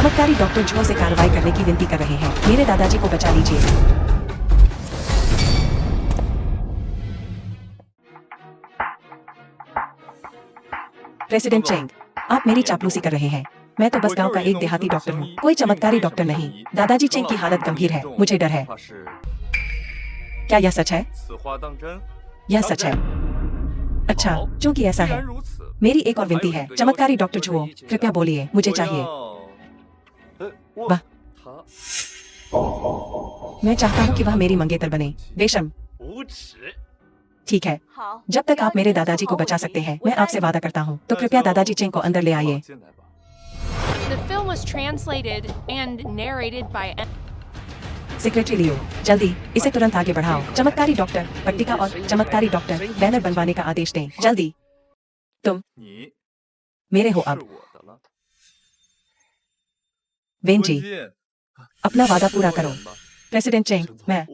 चमत्कारी डॉक्टर जुओ से कार्रवाई करने की विनती कर रहे हैं। मेरे दादाजी को बचा लीजिए। प्रेसिडेंट चेंग, आप मेरी चापलूसी कर रहे हैं। मैं तो बस गांव का एक देहाती डॉक्टर हूँ, कोई चमत्कारी डॉक्टर नहीं। दादाजी चेंग की हालत गंभीर है, मुझे डर है। क्या यह सच है? यह सच है। अच्छा, क्योंकि ऐसा है, मेरी एक और विनती है। चमत्कारी डॉक्टर जुओ, कृपया बोलिए, मुझे चाहिए। वाह, मैं चाहता हूँ कि वह मेरी मंगेतर बने। बेशर्म। ठीक है, जब तक आप मेरे दादाजी को बचा सकते हैं, मैं आपसे वादा करता हूँ। तो कृपया दादाजी चेंग को अंदर ले आइए। The film was translated and narrated by secretary Leo, जल्दी इसे तुरंत आगे बढ़ाओ। चमत्कारी डॉक्टर पट्टिका और चमत्कारी डॉक्टर बैनर बनवाने का आदेश दें। जल्दी। तुम मेरे हो अब। वेन जी, अपना वादा पूरा करो। प्रेसिडेंट चेंग, मैं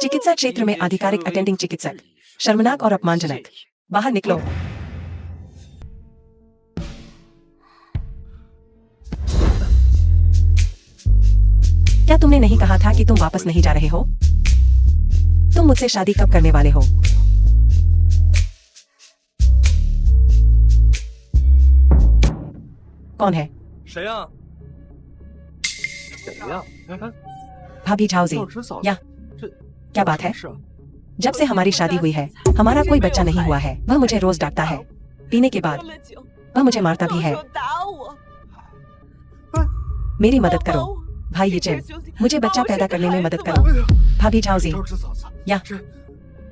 चिकित्सा क्षेत्र में आधिकारिक अटेंडिंग चिकित्सक, शर्मनाक और अपमानजनक। बाहर निकलो। क्या तुमने नहीं कहा था कि तुम वापस नहीं जा रहे हो? तुम मुझसे शादी कब करने वाले हो? कौन है? भाभी झाओजी, या क्या बात है? जब से हमारी शादी हुई है, हमारा कोई बच्चा नहीं हुआ है। वह मुझे रोज डांटता है। पीने के बाद वह मुझे मारता भी है। मेरी मदद करो भाई ये चेन, मुझे बच्चा पैदा करने में मदद करो। भाभी झाओजी, या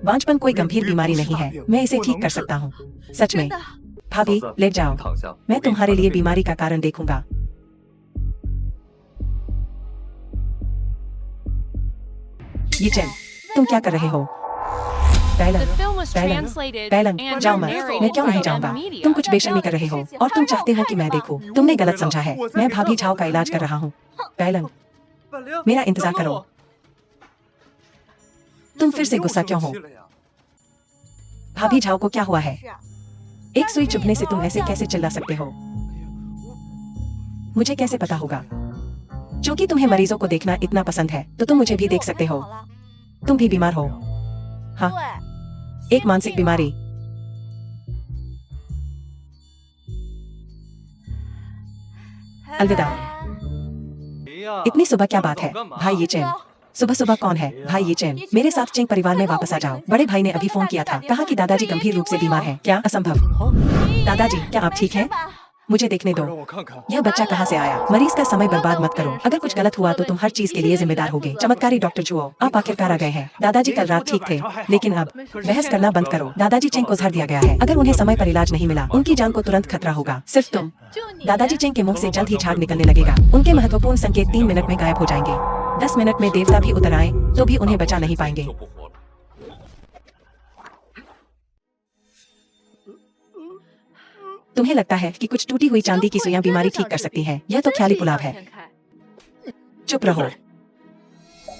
बांझपन कोई गंभीर बीमारी नहीं है, मैं इसे ठीक कर सकता हूँ। सच में? भाभी लेट जाओ, मैं तुम्हारे लिए बीमारी का कारण देखूंगा। ये चेन, तुम क्या कर रहे हो? पैलन, जाओ मत। मैं क्यों नहीं जाऊंगा? तुम कुछ बेशर्मी कर रहे हो और तुम चाहते हो कि मैं देखूं। तुमने गलत समझा है। मैं भाभी झाओ का इलाज कर रहा हूँ। पैलन, मेरा इंतजार करो। तुम फिर से गुस्सा क्यों हो? भाभी झाओ को क्या हुआ है? एक सुई चुभने से तुम ऐसे कैसे चिल्ला सकते हो? मुझे कैसे पता होगा? क्योंकि तुम्हें मरीजों को देखना इतना पसंद है, तो तुम मुझे भी देख सकते हो। तुम भी बीमार हो? हाँ, एक मानसिक बीमारी। अलविदा। इतनी सुबह क्या बात है? भाई ये चैन, सुबह सुबह कौन है? भाई ये चैन, मेरे साथ चेंग परिवार में वापस आ जाओ। बड़े भाई ने अभी फोन किया था, कहा कि दादाजी गंभीर रूप से बीमार हैं। क्या असंभव? दादाजी, क्या आप ठीक हैं? मुझे देखने दो। यह बच्चा कहाँ से आया? मरीज का समय बर्बाद मत करो। अगर कुछ गलत हुआ तो तुम हर चीज के लिए जिम्मेदार होगे। चमत्कारी डॉक्टर जुओ, आप आखिरकार आ गए हैं। दादाजी कल रात ठीक थे, लेकिन अब बहस करना बंद करो। दादाजी चेंग को जहर दिया गया है। अगर उन्हें समय पर इलाज नहीं मिला, उनकी जान को तुरंत खतरा होगा। सिर्फ तुम। दादाजी चेंग के मुंह से जल्द ही झाग निकलने लगेगा। उनके महत्वपूर्ण संकेत 3 मिनट में गायब हो जाएंगे। 10 मिनट में देवता भी उतर आए तो भी उन्हें बचा नहीं पाएंगे। तुम्हें लगता है कि कुछ टूटी हुई चांदी की सुइयां बीमारी ठीक कर सकती हैं? यह तो ख्याली पुलाव है। चुप रहो।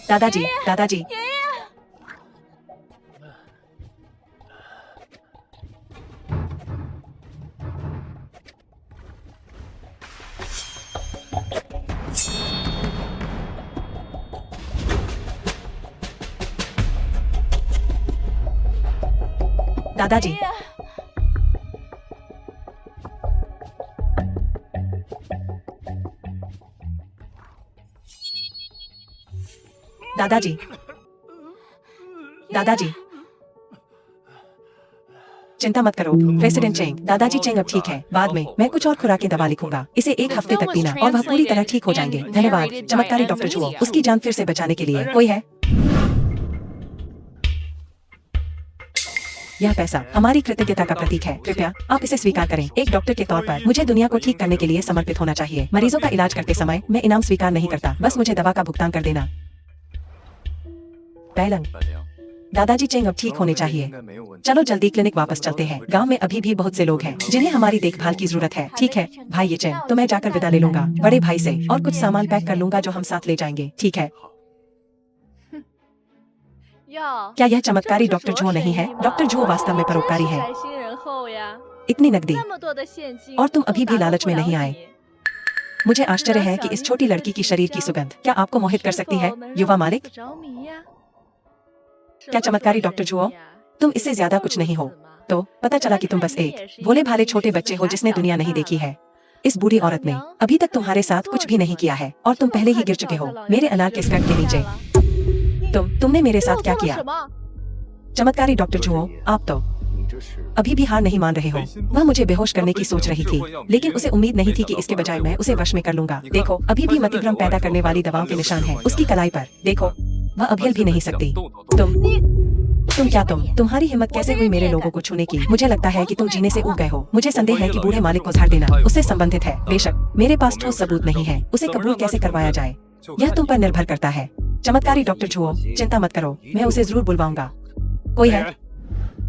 दादाजी, दादाजी। दादाजी, दादाजी, दादाजी, चिंता मत करो प्रेसिडेंट चेंग। दादाजी चेंग अब ठीक है। बाद में मैं कुछ और खुराकें दवा लिखूंगा। इसे 1 हफ्ते तक पीना और वह पूरी तरह ठीक हो जाएंगे। धन्यवाद चमत्कारी डॉक्टर जुओ। उसकी जान फिर से बचाने के लिए कोई है? यह पैसा हमारी कृतज्ञता का प्रतीक है। कृपया आप इसे स्वीकार करें। एक डॉक्टर के तौर पर मुझे दुनिया को ठीक करने के लिए समर्पित होना चाहिए। मरीजों का इलाज करते समय मैं इनाम स्वीकार नहीं करता। बस मुझे दवा का भुगतान कर देना। पैलंग, दादाजी चेंग अब ठीक होने चाहिए। चलो जल्दी क्लिनिक वापस चलते हैं। गांव में अभी भी बहुत से लोग हैं जिन्हें हमारी देखभाल की जरूरत है। ठीक है भाई ये चेंग, तो मैं जाकर विदा ले लूंगा बड़े भाई से और कुछ सामान पैक कर लूंगा जो हम साथ ले जाएंगे। ठीक है। क्या यह चमत्कारी डॉक्टर जो नहीं है? डॉक्टर जो वास्तव में परोपकारी है। इतनी नकदी और तुम अभी भी लालच में नहीं आए। मुझे आश्चर्य है कि इस छोटी लड़की की शरीर की सुगंध क्या आपको मोहित कर सकती है, युवा मालिक? क्या चमत्कारी डॉक्टर जुओ, तुम इससे ज्यादा कुछ नहीं हो। तो पता चला कि तुम बस एक भोले भाले छोटे बच्चे हो जिसने दुनिया नहीं देखी है। इस बूढ़ी औरत ने अभी तक तुम्हारे साथ कुछ भी नहीं किया है और तुम पहले ही गिर चुके हो मेरे अनार के स्कर्ट के नीचे। तुमने मेरे साथ क्या किया? चमत्कारी डॉक्टर जुओ, आप तो अभी भी हार नहीं मान रहे हो। वह मुझे बेहोश करने की सोच रही थी, लेकिन उसे उम्मीद नहीं थी कि इसके बजाय मैं उसे वश में कर लूंगा। देखो, अभी भी मतिभ्रम पैदा करने वाली दवाओं के निशान हैं उसकी कलाई पर। देखो, वह अब हिल भी नहीं सकती। तुम्हारी हिम्मत कैसे हुई मेरे लोगों को छूने की? मुझे लगता है कि तुम जीने से ऊब गए हो। मुझे संदेह है कि बूढ़े मालिक को झाड़ देना उससे संबंधित है। बेशक मेरे पास ठोस सबूत नहीं है। उसे कबूल कैसे करवाया जाए, यह तुम पर निर्भर करता है। चमत्कारी डॉक्टर जुओ, चिंता मत करो, मैं उसे जरूर बुलवाऊंगा। कोई है?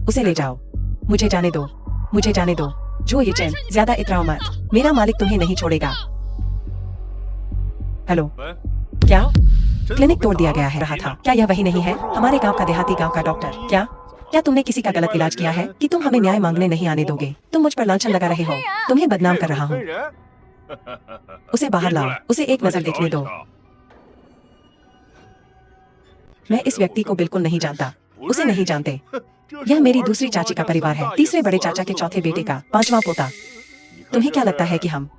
उसे ले जाओ। मुझे जाने दो, मुझे जाने दो। जो ये चैन, ज्यादा इतराओ मत, मेरा मालिक तुम्हें नहीं छोड़ेगा। हेलो, क्या क्लिनिक तोड़ दिया गया है रहा था? क्या यह वही नहीं है, हमारे गांव का देहाती गांव का डॉक्टर? क्या तुमने किसी का गलत इलाज किया है कि तुम हमें न्याय मांगने नहीं आने दोगे? तुम मुझ पर लांछन लगा रहे हो। तुम्हें बदनाम कर रहा हूँ। उसे बाहर लाओ, उसे एक नजर देखने दो। मैं इस व्यक्ति को बिल्कुल नहीं जानता, उसे नहीं जानते। यह मेरी दूसरी चाची का परिवार है, तीसरे बड़े चाचा के चौथे बेटे का 5वां पोता। तुम्हें क्या लगता है कि हम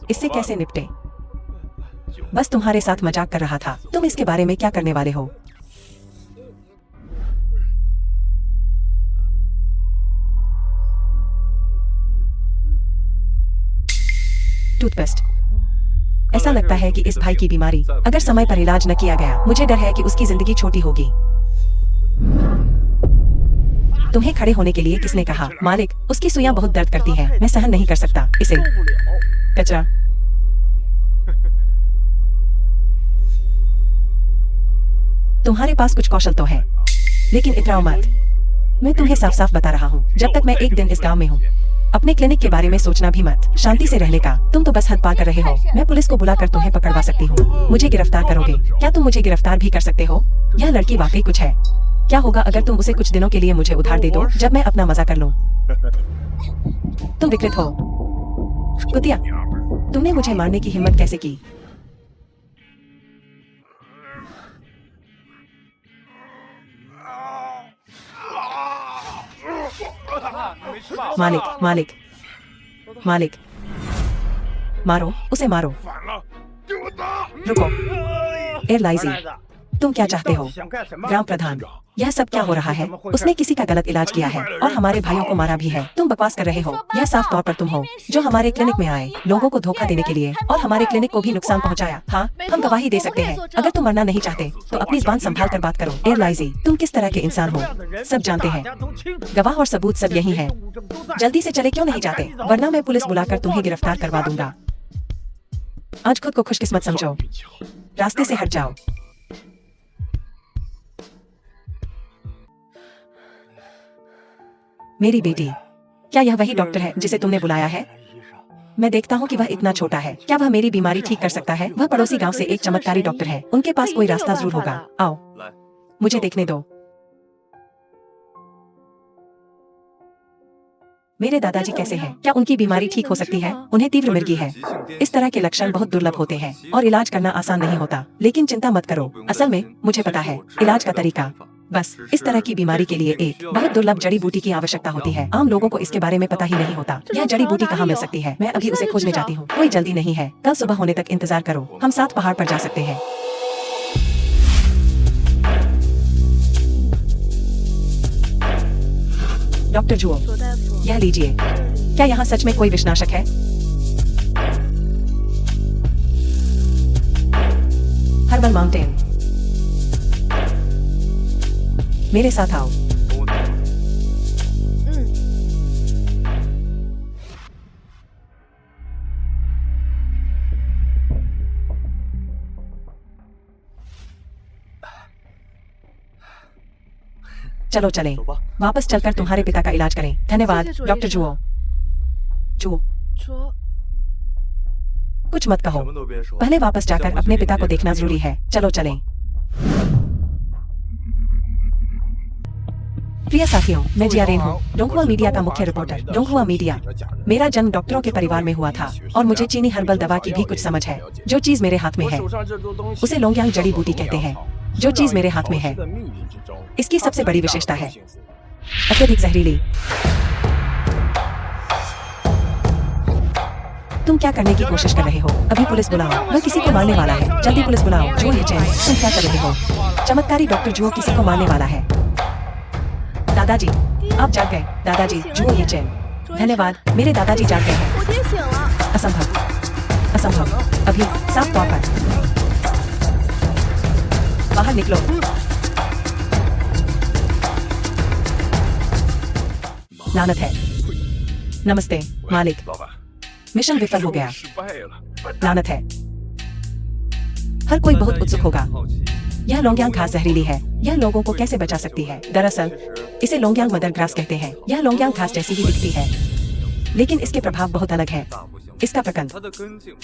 इससे कैसे निपटे? बस तुम्हारे साथ मजाक कर रहा था। तुम इसके बारे में क्या करने वाले हो? टूथपेस्ट। ऐसा लगता है कि इस भाई की बीमारी अगर समय पर इलाज न किया गया, मुझे डर है कि उसकी जिंदगी छोटी होगी। तुम्हें खड़े होने के लिए किसने कहा? मालिक, उसकी सुइयां बहुत दर्द करती हैं, मैं सहन नहीं कर सकता इसे। कचरा। तुम्हारे पास कुछ कौशल तो है, लेकिन इतराओ मत। मैं तुम्हें साफ साफ बता रहा हूँ, जब तक मैं एक दिन इस गांव में हूँ, अपने क्लिनिक के बारे में सोचना भी मत। शांति से रहने का। तुम तो बस हद पार कर रहे हो। मैं पुलिस को बुलाकर तुम्हें पकड़वा सकती हूँ। मुझे गिरफ्तार करोगे? क्या तुम मुझे गिरफ्तार भी कर सकते हो? यह लड़की वाकई कुछ है। क्या होगा अगर तुम उसे कुछ दिनों के लिए मुझे उधार दे दो, जब मैं अपना मजा कर लूं? तुम विकृत हो, कुतिया। तुमने मुझे मारने की हिम्मत कैसे की? मालिक, मारो उसे, मारो। रुको, एयरलाइजी, तुम क्या चाहते हो? ग्राम प्रधान, यह सब क्या हो रहा है? उसने किसी का गलत इलाज किया है और हमारे भाइयों को मारा भी है। तुम बकवास कर रहे हो। यह साफ तौर पर तुम हो जो हमारे क्लिनिक में आए लोगों को धोखा देने के लिए और हमारे क्लिनिक को भी नुकसान पहुंचाया। हाँ, हम गवाही दे सकते हैं। अगर तुम मरना नहीं चाहते तो अपनी जुबान संभाल कर बात करो। एयरलाइजी, तुम किस तरह के इंसान हो सब जानते हैं। गवाह और सबूत सब यही है। जल्दी से चले क्यों नहीं जाते, वरना मैं पुलिस बुलाकर तुम्हें गिरफ्तार करवा दूंगा। आज खुद को खुशकिस्मत समझो, रास्ते से हट जाओ। मेरी बेटी, क्या यह वही डॉक्टर है जिसे तुमने बुलाया है? मैं देखता हूँ कि वह इतना छोटा है। क्या वह मेरी बीमारी ठीक कर सकता है? वह पड़ोसी गांव से एक चमत्कारी डॉक्टर है। उनके पास कोई रास्ता जरूर होगा। आओ, मुझे देखने दो। मेरे दादाजी कैसे हैं? क्या उनकी बीमारी ठीक हो सकती है? उन्हें तीव्र मिर्गी है। इस तरह के लक्षण बहुत दुर्लभ होते हैं और इलाज करना आसान नहीं होता। लेकिन चिंता मत करो, असल में मुझे पता है इलाज का तरीका। बस इस तरह की बीमारी के लिए एक बहुत दुर्लभ जड़ी बूटी की आवश्यकता होती है। आम लोगों को इसके बारे में पता ही नहीं होता। यह जड़ी बूटी कहाँ मिल सकती है? मैं अभी उसे खोजने जाती हूँ। कोई जल्दी नहीं है, कल सुबह होने तक इंतजार करो। हम साथ पहाड़ पर जा सकते हैं। डॉक्टर जुओ, यह लीजिए। क्या यहाँ सच में कोई विषनाशक है? हर्बल माउंटेन, मेरे साथ आओ। चलो चलें, वापस चलकर तुम्हारे पिता का इलाज करें। धन्यवाद डॉक्टर जुओ। जुओ, कुछ मत कहो, पहले वापस जाकर अपने पिता को देखना जरूरी है। चलो चलें। प्रिय साथियों, मैं जियारेन हूँ, डोंगहुआ मीडिया का मुख्य रिपोर्टर। डोंगहुआ मीडिया। मेरा जन्म डॉक्टरों के परिवार में हुआ था और मुझे चीनी हर्बल दवा की भी कुछ समझ है। जो चीज मेरे हाथ में है उसे लोंगयांग जड़ी बूटी कहते हैं। जो चीज मेरे हाथ में है इसकी सबसे बड़ी विशेषता है अत्यधिक जहरीली। तुम क्या करने की कोशिश कर रहे हो? अभी पुलिस बुलाओ, वह किसी को मारने वाला है। जल्दी पुलिस बुलाओ। जो ये चैन, तुम क्या कर रहे हो? चमत्कारी डॉक्टर जुओ किसी को मारने वाला है। दादाजी, आप जाग गए। दादाजी, जुओ ये चैन। धन्यवाद, मेरे दादाजी जाग गए हैं। असंभव, असंभव। अभी साफ तौर पर बाहर निकलो। लानत है। नमस्ते मालिक, मिशन विफल हो गया। लानत है। हर कोई बहुत उत्सुक होगा। यह लोंगयांग घास जहरीली है। यह लोगों को कैसे बचा सकती है? दरअसल इसे लोंगयांग मदर ग्रास कहते हैं। यह लोंगयांग घास जैसी ही दिखती है, लेकिन इसके प्रभाव बहुत अलग है। इसका प्रकंद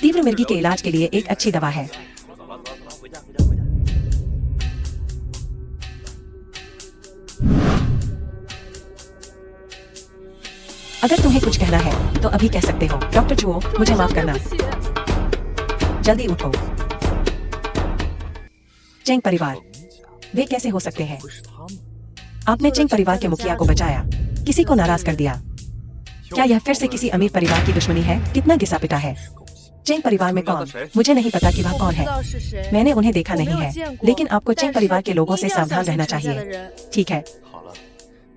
तीव्र मिर्गी के इलाज के लिए एक अच्छी दवा है। अगर तुम्हें कुछ कहना है तो अभी कह सकते हो। डॉक्टर जुओ, मुझे माफ करना। जल्दी उठो। चेंग परिवार, वे कैसे हो सकते हैं? आपने चेंग परिवार के मुखिया को बचाया, किसी को नाराज कर दिया। क्या यह फिर से किसी अमीर परिवार की दुश्मनी है? कितना घिसा पिटा है। चेंग परिवार में कौन? मुझे नहीं पता कि वह कौन है। मैंने उन्हें देखा नहीं है, लेकिन आपको चेंग परिवार के लोगों से सावधान रहना चाहिए। ठीक है,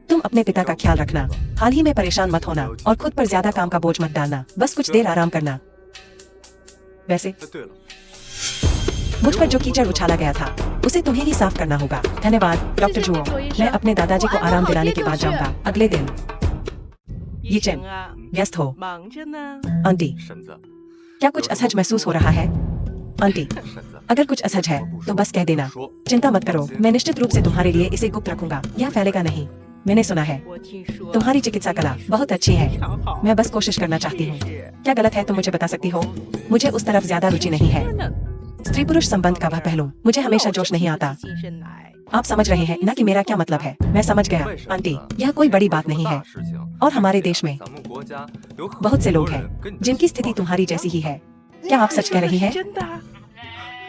तुम अपने पिता का ख्याल रखना। हाल ही में परेशान मत होना और खुद पर ज्यादा काम का बोझ मत डालना। बस कुछ देर आराम करना। वैसे मुझ पर जो कीचड़ उछाला गया था उसे तुम्हें ही साफ करना होगा। धन्यवाद डॉक्टर जुओ। मैं अपने दादाजी को आराम दिलाने के बाद जाऊंगा। अगले दिन। ये चेन, व्यस्त हो। आंटी, क्या कुछ असहज महसूस हो रहा है? आंटी, अगर कुछ असहज है तो बस कह देना। चिंता मत करो, मैं निश्चित रूप से तुम्हारे लिए इसे गुप्त रखूंगा। यह फैलेगा नहीं। मैंने सुना है तुम्हारी चिकित्सा कला बहुत अच्छी है। मैं बस कोशिश करना चाहती हूँ। क्या गलत है तुम मुझे बता सकती हो? मुझे उस तरफ ज्यादा रुचि नहीं है। स्त्री पुरुष संबंध का वह पहलू मुझे हमेशा जोश नहीं आता। आप समझ रहे हैं ना कि मेरा क्या मतलब है? मैं समझ गया आंटी, यह कोई बड़ी बात नहीं है। और हमारे देश में बहुत से लोग हैं जिनकी स्थिति तुम्हारी जैसी ही है। क्या आप सच कह रही हैं?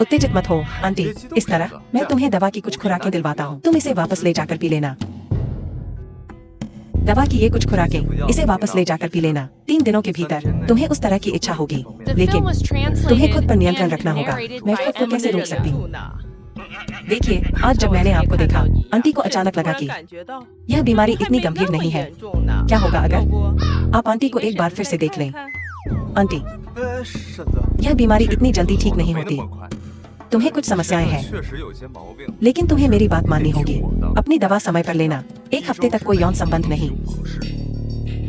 उत्तेजित मत हो आंटी। इस तरह मैं तुम्हें दवा की कुछ खुराकें दिलवाता हूँ। तुम इसे वापस ले जाकर पी लेना। दवा की ये कुछ खुराकें, इसे वापस ले जाकर पी लेना। 3 दिनों के भीतर तुम्हें उस तरह की इच्छा होगी, लेकिन तुम्हें खुद पर नियंत्रण रखना होगा। मैं खुद को कैसे रोक सकती हूँ? देखिए, आज जब मैंने आपको देखा, आंटी को अचानक लगा कि यह बीमारी इतनी गंभीर नहीं है। क्या होगा अगर आप आंटी को एक बार फिर से देख लें? आंटी, यह बीमारी इतनी जल्दी ठीक नहीं होती। तुम्हें कुछ समस्याएं हैं, लेकिन तुम्हें मेरी बात माननी होगी। अपनी दवा समय पर लेना। 1 हफ्ते तक कोई यौन संबंध नहीं।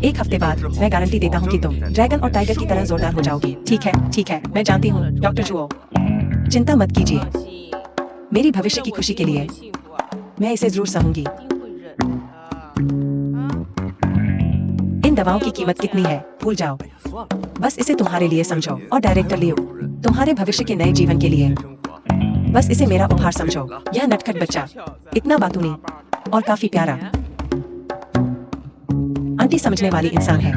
1 हफ्ते बाद मैं गारंटी देता हूँ कि तुम ड्रैगन और टाइगर की तरह जोरदार हो जाओगी। ठीक है, ठीक है, मैं जानती हूँ डॉक्टर जुओ। चिंता मत कीजिए। मेरी भविष्य की खुशी के लिए मैं इसे जरूर सहूंगी। इन दवाओं की कीमत कितनी है भूल जाओ। बस इसे तुम्हारे लिए समझो और डायरेक्टर लियो, तुम्हारे भविष्य के नए जीवन के लिए। बस इसे मेरा उपहार समझो। यह नटखट बच्चा, इतना बातूनी और काफी प्यारा। आंटी समझने वाली इंसान है।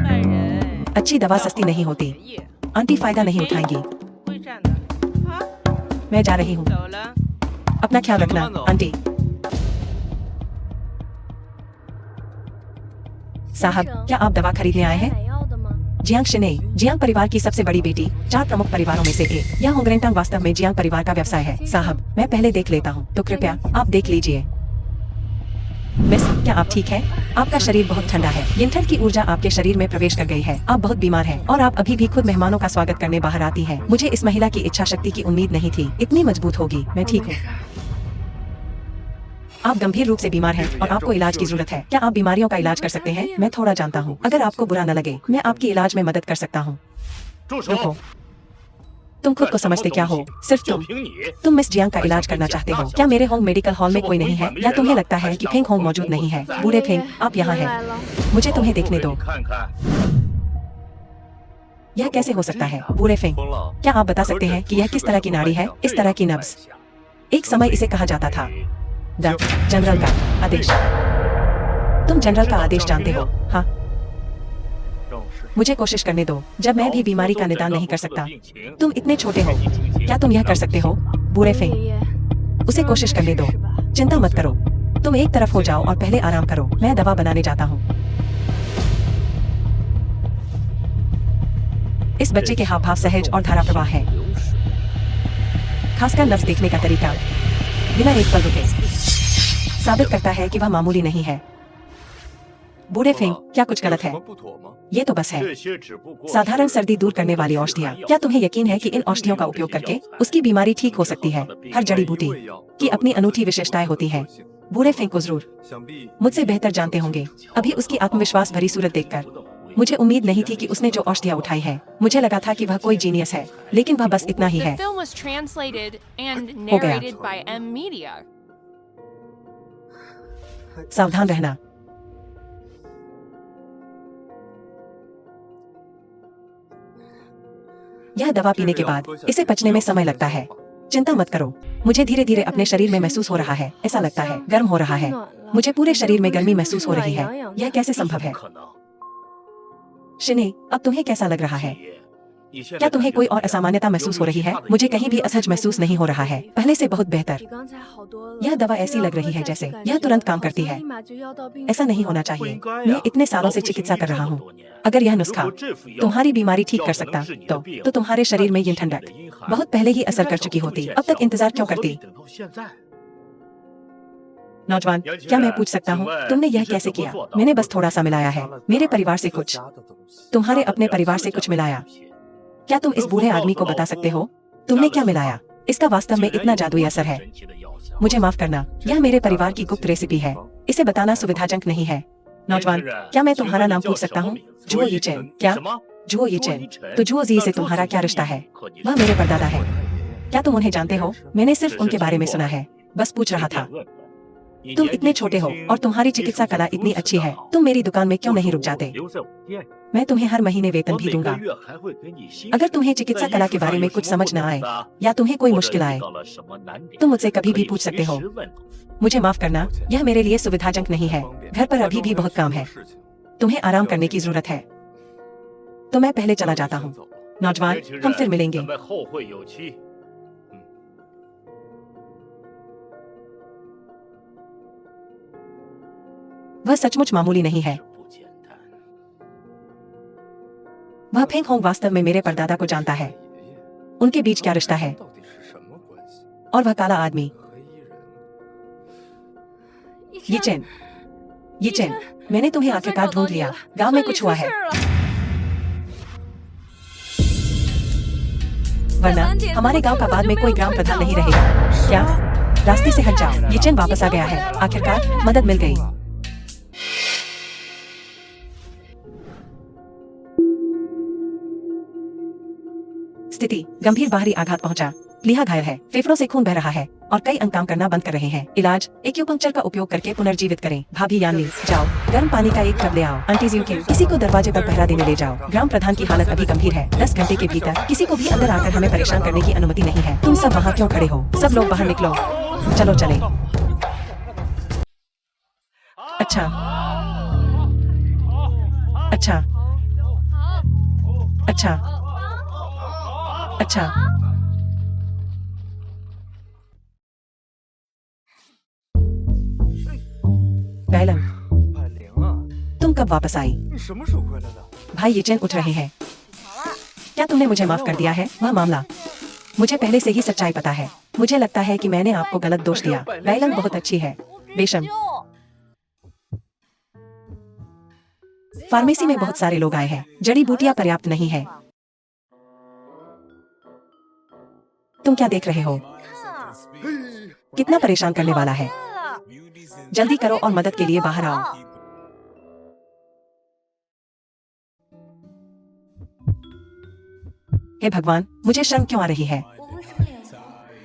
अच्छी दवा सस्ती नहीं होती। आंटी फायदा नहीं उठाएंगी। मैं जा रही हूँ। अपना ख्याल रखना आंटी। साहब, क्या आप दवा खरीदने आए हैं? जियांग शिने, जियांग परिवार की सबसे बड़ी बेटी, 4 प्रमुख परिवारों में से एक। यह होंगरेंटांग वास्तव में जियांग परिवार का व्यवसाय है। साहब, मैं पहले देख लेता हूँ, तो कृपया आप देख लीजिए। मिस, क्या आप ठीक हैं? आपका शरीर बहुत ठंडा है। यिंथर की ऊर्जा आपके शरीर में प्रवेश कर गई है। आप बहुत बीमार हैं और आप अभी भी खुद मेहमानों का स्वागत करने बाहर आती हैं। मुझे इस महिला की इच्छा शक्ति की उम्मीद नहीं थी। इतनी मजबूत होगी। मैं ठीक हूँ। आप गंभीर रूप से बीमार हैं और आपको इलाज की जरूरत है। क्या आप बीमारियों का इलाज कर सकते हैं? मैं थोड़ा जानता हूँ। अगर आपको बुरा न लगे, मैं आपकी इलाज में मदद कर सकता हूँ। रुको, तुम खुद को समझते क्या हो? सिर्फ तुम मिस जियांग का इलाज करना चाहते हो। क्या मेरे होंग मेडिकल हॉल में कोई नहीं है, या तुम्हें लगता है कि फेंग होंग मौजूद नहीं है? बूढ़े फेंग, आप यहाँ हैं। मुझे तुम्हें देखने दो। यह कैसे हो सकता है? बूढ़े फेंग, क्या आप बता सकते हैं कि यह किस तरह की नाड़ी है? इस तरह की नब्ज। एक समय इसे कहा जाता था द जनरल का आदेश। तुम जनरल का आदेश जानते हो? हाँ, मुझे कोशिश करने दो। जब मैं भी बीमारी का निदान नहीं कर सकता, तुम इतने छोटे हो, क्या तुम यह कर सकते हो? बुरे फेंग, उसे कोशिश करने दो। चिंता मत करो, तुम एक तरफ हो जाओ और पहले आराम करो। मैं दवा बनाने जाता हूँ। इस बच्चे के हाव भाव सहज और धारा प्रवाह है, खासकर नब्ज देखने का तरीका बिना एक पल रुके साबित करता है कि वह मामूली नहीं है। बूढ़े फेंग, क्या कुछ गलत है? ये तो बस है साधारण सर्दी दूर करने वाली औषधियाँ। क्या तुम्हें यकीन है कि इन औषधियों का उपयोग करके उसकी बीमारी ठीक हो सकती है? हर जड़ी बूटी की अपनी अनूठी विशेषताएं होती हैं। बूढ़े फेंग को जरूर मुझसे बेहतर जानते होंगे। अभी उसकी आत्मविश्वास भरी सूरत देखकर मुझे उम्मीद नहीं थी कि उसने जो औषधियाँ उठाई हैं, मुझे लगा था कि वह कोई जीनियस है, लेकिन वह बस इतना ही The है। film was translated and हो गया। narrated by M Media. सावधान रहना। यह दवा पीने के बाद इसे पचने में समय लगता है। चिंता मत करो, मुझे धीरे धीरे अपने शरीर में महसूस हो रहा है। ऐसा लगता है गर्म हो रहा है। मुझे पूरे शरीर में गर्मी महसूस हो रही है। यह कैसे संभव है? शिने, अब तुम्हें कैसा लग रहा है? क्या तुम्हें कोई और असामान्यता महसूस हो रही है? मुझे कहीं भी असहज महसूस नहीं हो रहा है, पहले से बहुत बेहतर। यह दवा ऐसी लग रही है जैसे यह तुरंत काम करती है। ऐसा नहीं होना चाहिए। मैं इतने सालों से चिकित्सा कर रहा हूँ। अगर यह नुस्खा तुम्हारी बीमारी ठीक कर सकता तो तुम्हारे शरीर में ये ठंडक बहुत पहले ही असर कर चुकी होती। अब तक इंतजार क्यों करती? नौजवान, क्या मैं पूछ सकता हूँ तुमने यह कैसे किया? मैंने बस थोड़ा सा मिलाया है, मेरे परिवार से कुछ, तुम्हारे अपने परिवार से कुछ मिलाया। क्या तुम इस बूढ़े आदमी को बता सकते हो तुमने क्या मिलाया? इसका वास्तव में इतना जादुई असर है। मुझे माफ करना, यह मेरे परिवार की गुप्त रेसिपी है। इसे बताना सुविधाजनक नहीं है। नौजवान, क्या मैं तुम्हारा नाम पूछ सकता हूँ? जुओ ये चैन। क्या? जुओ ये चैन। तो जुओ जी से तुम्हारा क्या रिश्ता है? वह मेरे परदादा है। क्या तुम उन्हें जानते हो? मैंने सिर्फ उनके बारे में सुना है, बस पूछ रहा था। तुम इतने छोटे हो और तुम्हारी चिकित्सा कला इतनी अच्छी है, तुम मेरी दुकान में क्यों नहीं रुक जाते? मैं तुम्हें हर महीने वेतन भी दूंगा। अगर तुम्हें चिकित्सा कला के बारे में कुछ समझ न आए या तुम्हें कोई मुश्किल आए, तुम मुझसे कभी भी पूछ सकते हो। मुझे माफ करना, यह मेरे लिए सुविधाजनक नहीं है। घर पर अभी भी बहुत काम है, तुम्हें आराम करने की जरूरत है। तो मैं पहले चला जाता हूँ। नौजवान, हम फिर मिलेंगे। वह सचमुच मामूली नहीं है। वह फेंग होंग वास्तव में मेरे परदादा को जानता है। उनके बीच क्या रिश्ता है? और वह काला आदमी, ये चैन, ये चैन, मैंने तुम्हें आखिरकार ढूंढ लिया। गांव में कुछ हुआ है, वरना हमारे गांव का बाद में कोई ग्राम प्रधान नहीं रहेगा। क्या? रास्ते से हट जाओ। ये चैन वापस आ गया है। आखिरकार मदद मिल गई। स्थिति गंभीर, बाहरी आघात पहुंचा। लिहा घायल है, फेफड़ों से खून बह रहा है और कई अंग काम करना बंद कर रहे हैं। इलाज, एक्यूपंक्चर का उपयोग करके पुनर्जीवित करें। भाभी यानली, जाओ गर्म पानी का एक टब ले आओ। आंटी जी के किसी को दरवाजे पर पहरा देने ले जाओ। ग्राम प्रधान की हालत अभी गंभीर है। 10 घंटे के भीतर किसी को भी अंदर आकर हमें परेशान करने की अनुमति नहीं है। तुम सब वहाँ क्यों खड़े हो? सब लोग बाहर निकलो। चलो चले। अच्छा अच्छा अच्छा अच्छा। बैलम, तुम कब वापस आई? भाई ये चैन उठ रहे हैं। क्या तुमने मुझे माफ कर दिया है? वह मामला, मुझे पहले से ही सच्चाई पता है। मुझे लगता है कि मैंने आपको गलत दोष दिया। बैलम बहुत अच्छी है। बेशम, फार्मेसी में बहुत सारे लोग आए हैं। जड़ी बूटियां पर्याप्त नहीं है। तुम क्या देख रहे हो? कितना परेशान करने वाला है। जल्दी करो और मदद के लिए बाहर आओ। हे भगवान, मुझे शर्म क्यों आ रही है?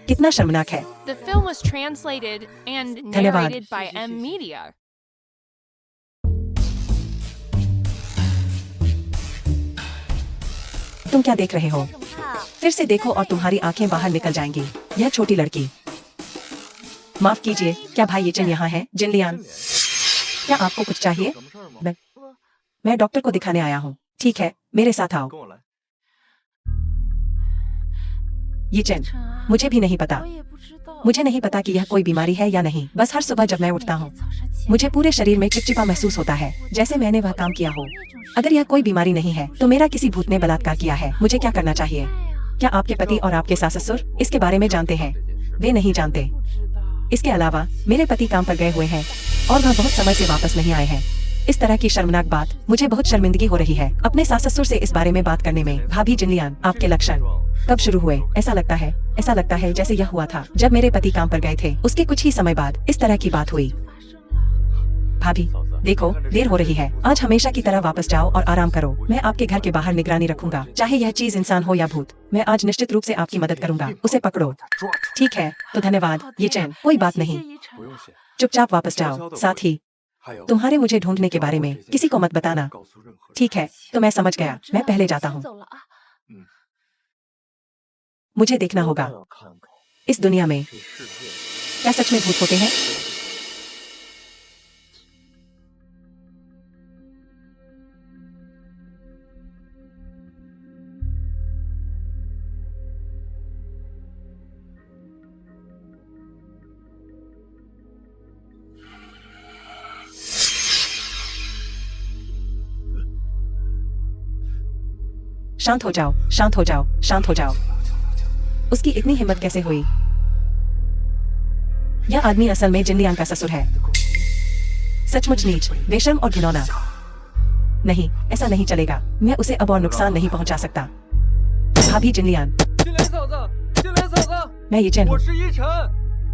कितना शर्मनाक है। The film was translated and धन्यवाद। narrated by M Media. तुम क्या देख रहे हो? फिर से देखो और तुम्हारी आंखें बाहर निकल जाएंगी। यह छोटी लड़की, माफ कीजिए, क्या भाई ये चैन यहाँ है? जिनलियान, क्या आपको कुछ चाहिए? मैं डॉक्टर को दिखाने आया हूँ। ठीक है, मेरे साथ आओ। ये चैन, मुझे भी नहीं पता। मुझे नहीं पता कि यह कोई बीमारी है या नहीं। बस हर सुबह जब मैं उठता हूँ मुझे पूरे शरीर में चिपचिपा महसूस होता है, जैसे मैंने वह काम किया हो। अगर यह कोई बीमारी नहीं है तो मेरा किसी भूत ने बलात्कार किया है। मुझे क्या करना चाहिए? क्या आपके पति और आपके सास ससुर इसके बारे में जानते हैं? वे नहीं जानते। इसके अलावा मेरे पति काम पर गए हुए हैं और वह बहुत समय से वापस नहीं आए हैं। इस तरह की शर्मनाक बात, मुझे बहुत शर्मिंदगी हो रही है अपने सास ससुर से इस बारे में बात करने में। भाभी जिनलियान, आपके लक्षण कब शुरू हुए? ऐसा लगता है जैसे यह हुआ था जब मेरे पति काम पर गए थे। उसके कुछ ही समय बाद इस तरह की बात हुई। भाभी देखो, देर हो रही है। आज हमेशा की तरह वापस जाओ और आराम करो। मैं आपके घर के बाहर निगरानी रखूंगा, चाहे यह चीज इंसान हो या भूत। मैं आज निश्चित रूप से आपकी मदद करूंगा। उसे पकड़ो। ठीक है, तो धन्यवाद। ये चैन, कोई बात नहीं, चुपचाप वापस जाओ। साथ ही तुम्हारे मुझे ढूंढने के बारे में किसी को मत बताना। ठीक है, तो मैं समझ गया। मैं पहले जाता हूँ। मुझे देखना होगा इस दुनिया में क्या सच में भूत होते हैं। शांत हो जाओ, शांत हो जाओ, शांत हो जाओ। उसकी इतनी हिम्मत कैसे हुई? यह आदमी असल में जिनलियान का ससुर है। सचमुच नीच, बेशर्म और घिनौना। नहीं, ऐसा नहीं चलेगा। मैं उसे अब और नुकसान नहीं पहुंचा सकता। भाभी जिनलियान, मैं ये चैन हूँ।